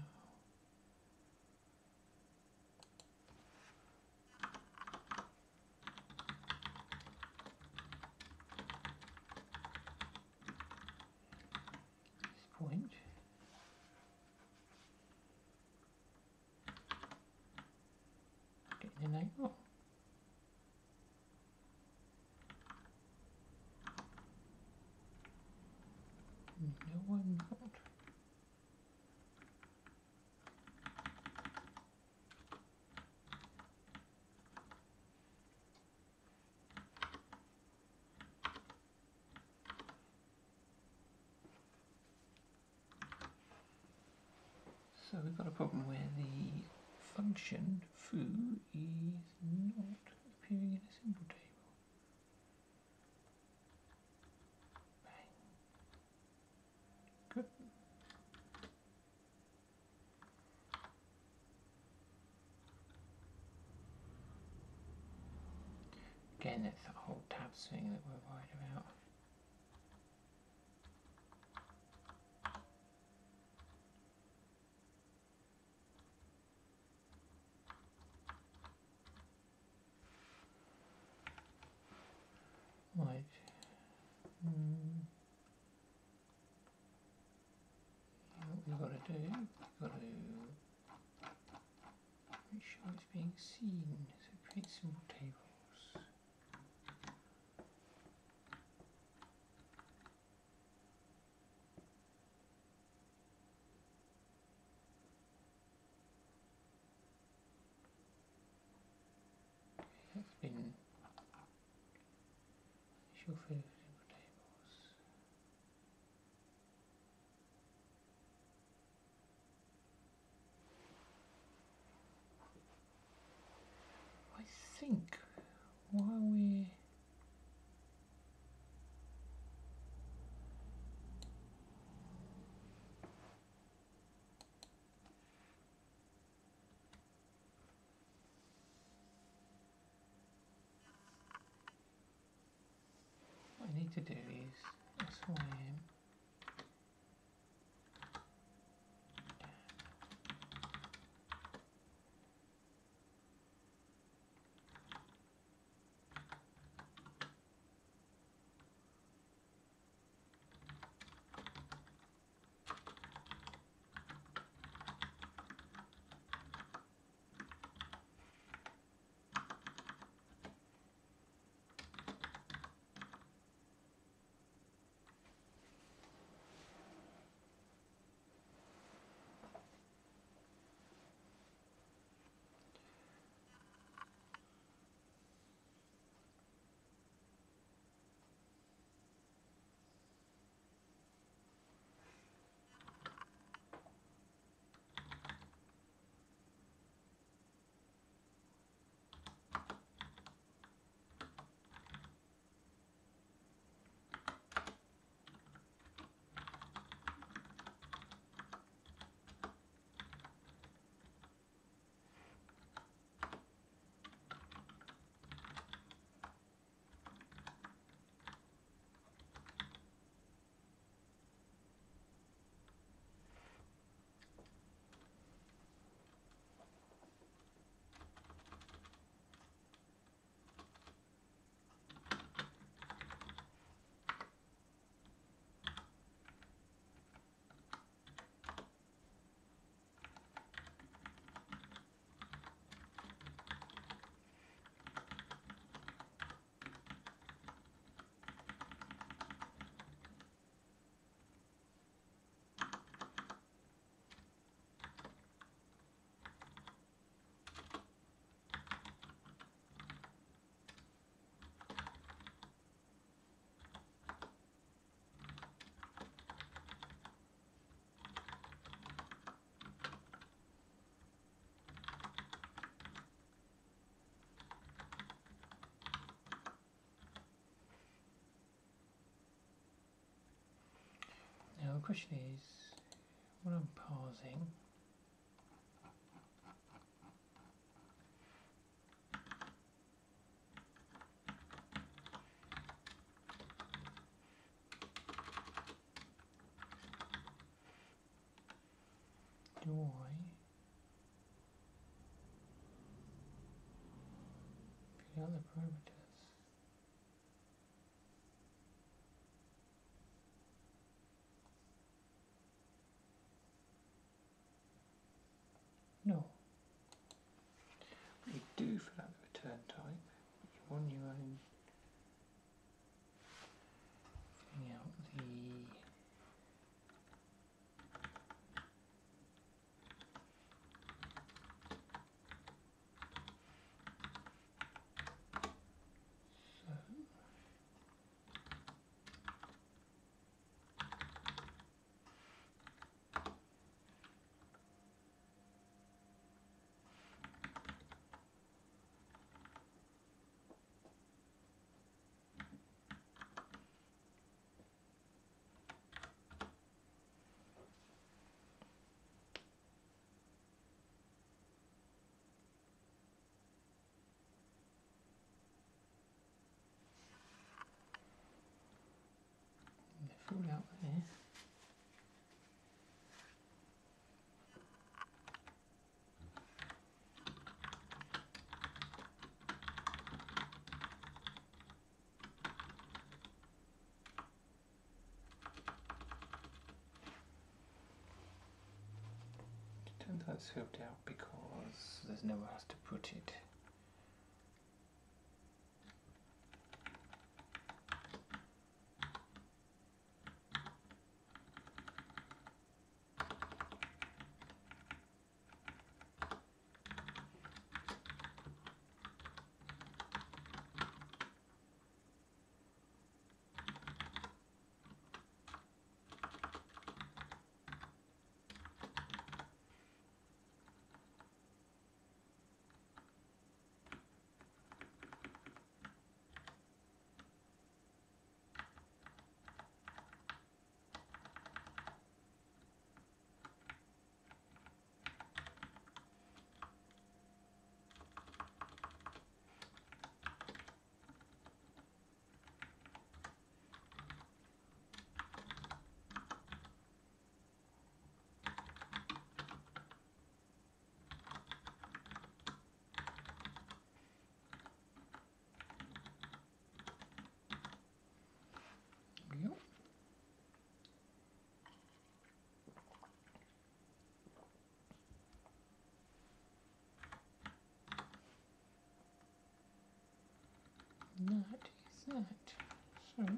This point. Getting an angle. No, I'm not. So we've got a problem where the function foo is not appearing in a symbol table. Bang. Good. Again, it's that whole tab thing that we're worried about. Right. What we've got to do, we've got to make sure it's being seen. So create symbol tables. That's been show for symbol tables. I think while we're what I need to do is SYM question is, when I'm parsing, do I fill out the parameters? No. You do fill out the return type. You're on your own. Filling out the fill out there. Turns out it's filled out because there's nowhere else to put it. Yep. That is that. So let's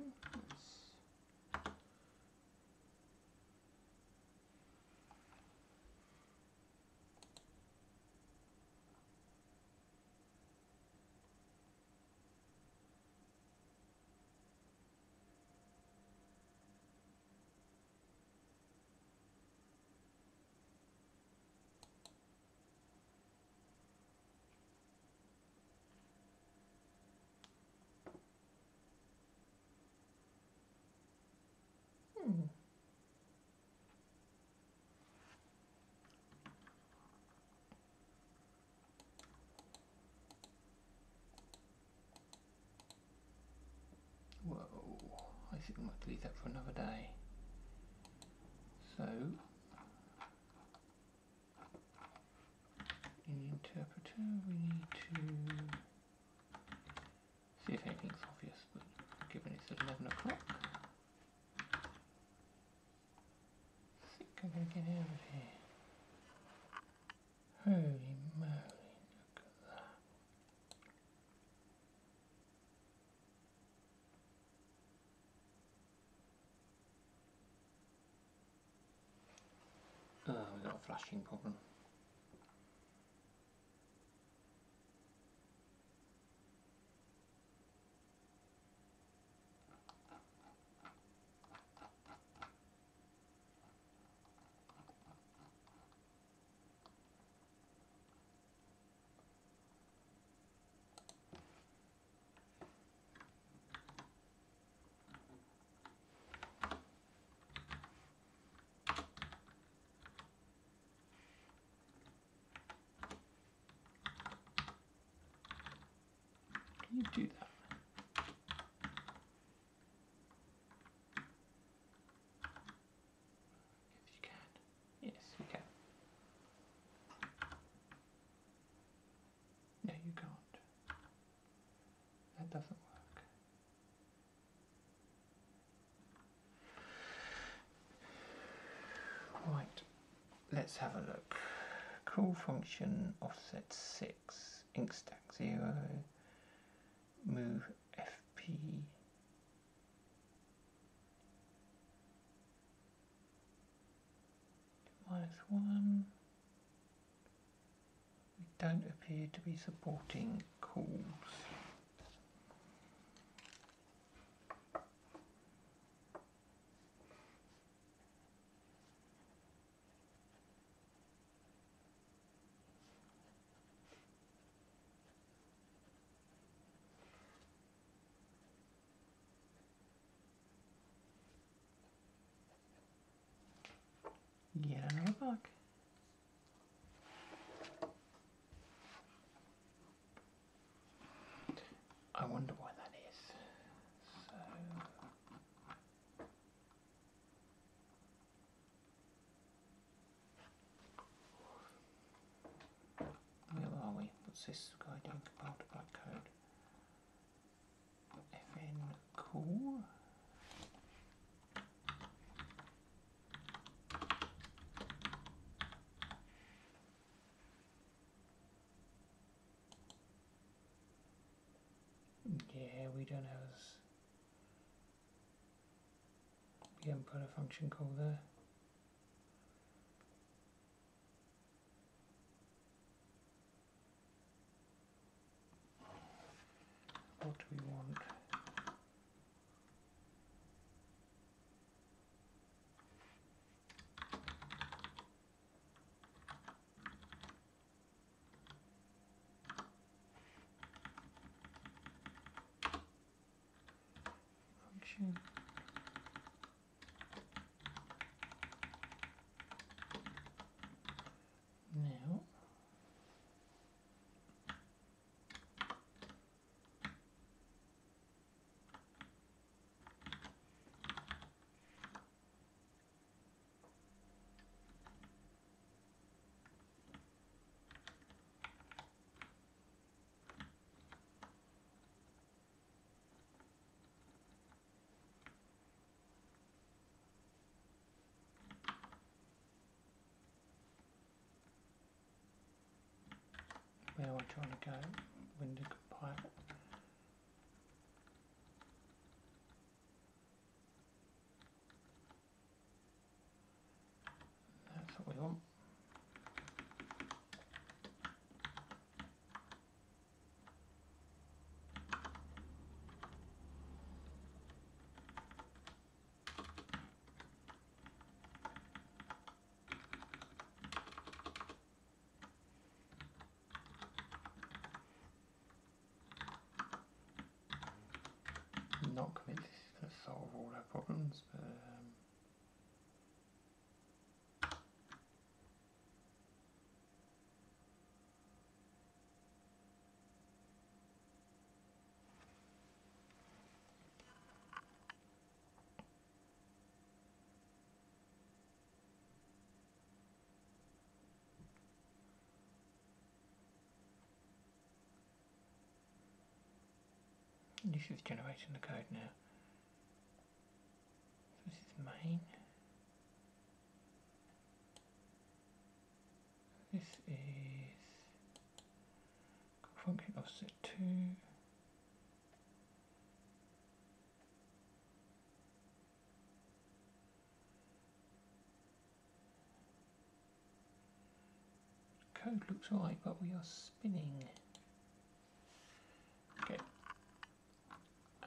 whoa, I think I might leave that for another day. So, in the interpreter we need to see if anything's obvious, but given it's at 11 o'clock, I think I'm going to get out of here. Holy moly, look at that. Oh, we've got a flashing problem. Can you do that? Yes, you can. Yes, you can. No, you can't. That doesn't work. Right, let's have a look. Call function offset 6, ink stack 0, move FP -1. We don't appear to be supporting calls. Yet another bug. I wonder why that is. So, where are we? What's this guy doing? Compiled to bytecode. FN call. Yeah, we don't have as we haven't put a function call there. What do we want? Function. Now where am I trying to go? Window compile. That's what we want. Not convinced this is going to solve all our problems, but this is generating the code now. So this is main. This is function offset 2. Code looks right, but we are spinning. Okay.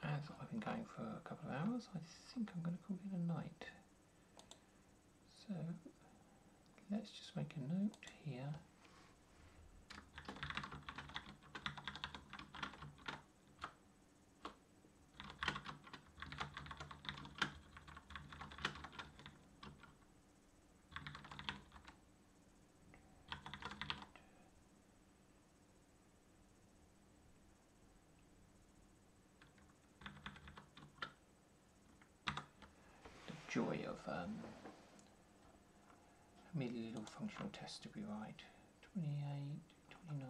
As I've been going for a couple of hours, I think I'm going to call it a night. So let's just make a note here. joy of a merely little functional test to be right. 28, 29,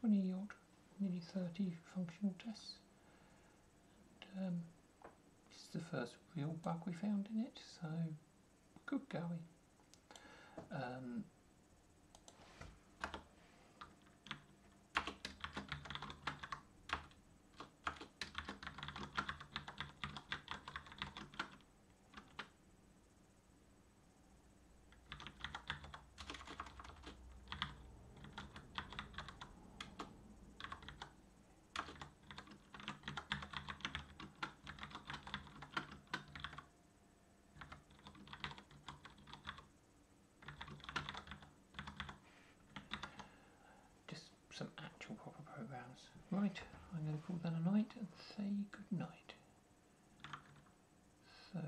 20 odd, nearly 30 functional tests. And, this is the first real bug we found in it, so good going. Some actual proper programs. Right, I'm going to call that a night and say good night. So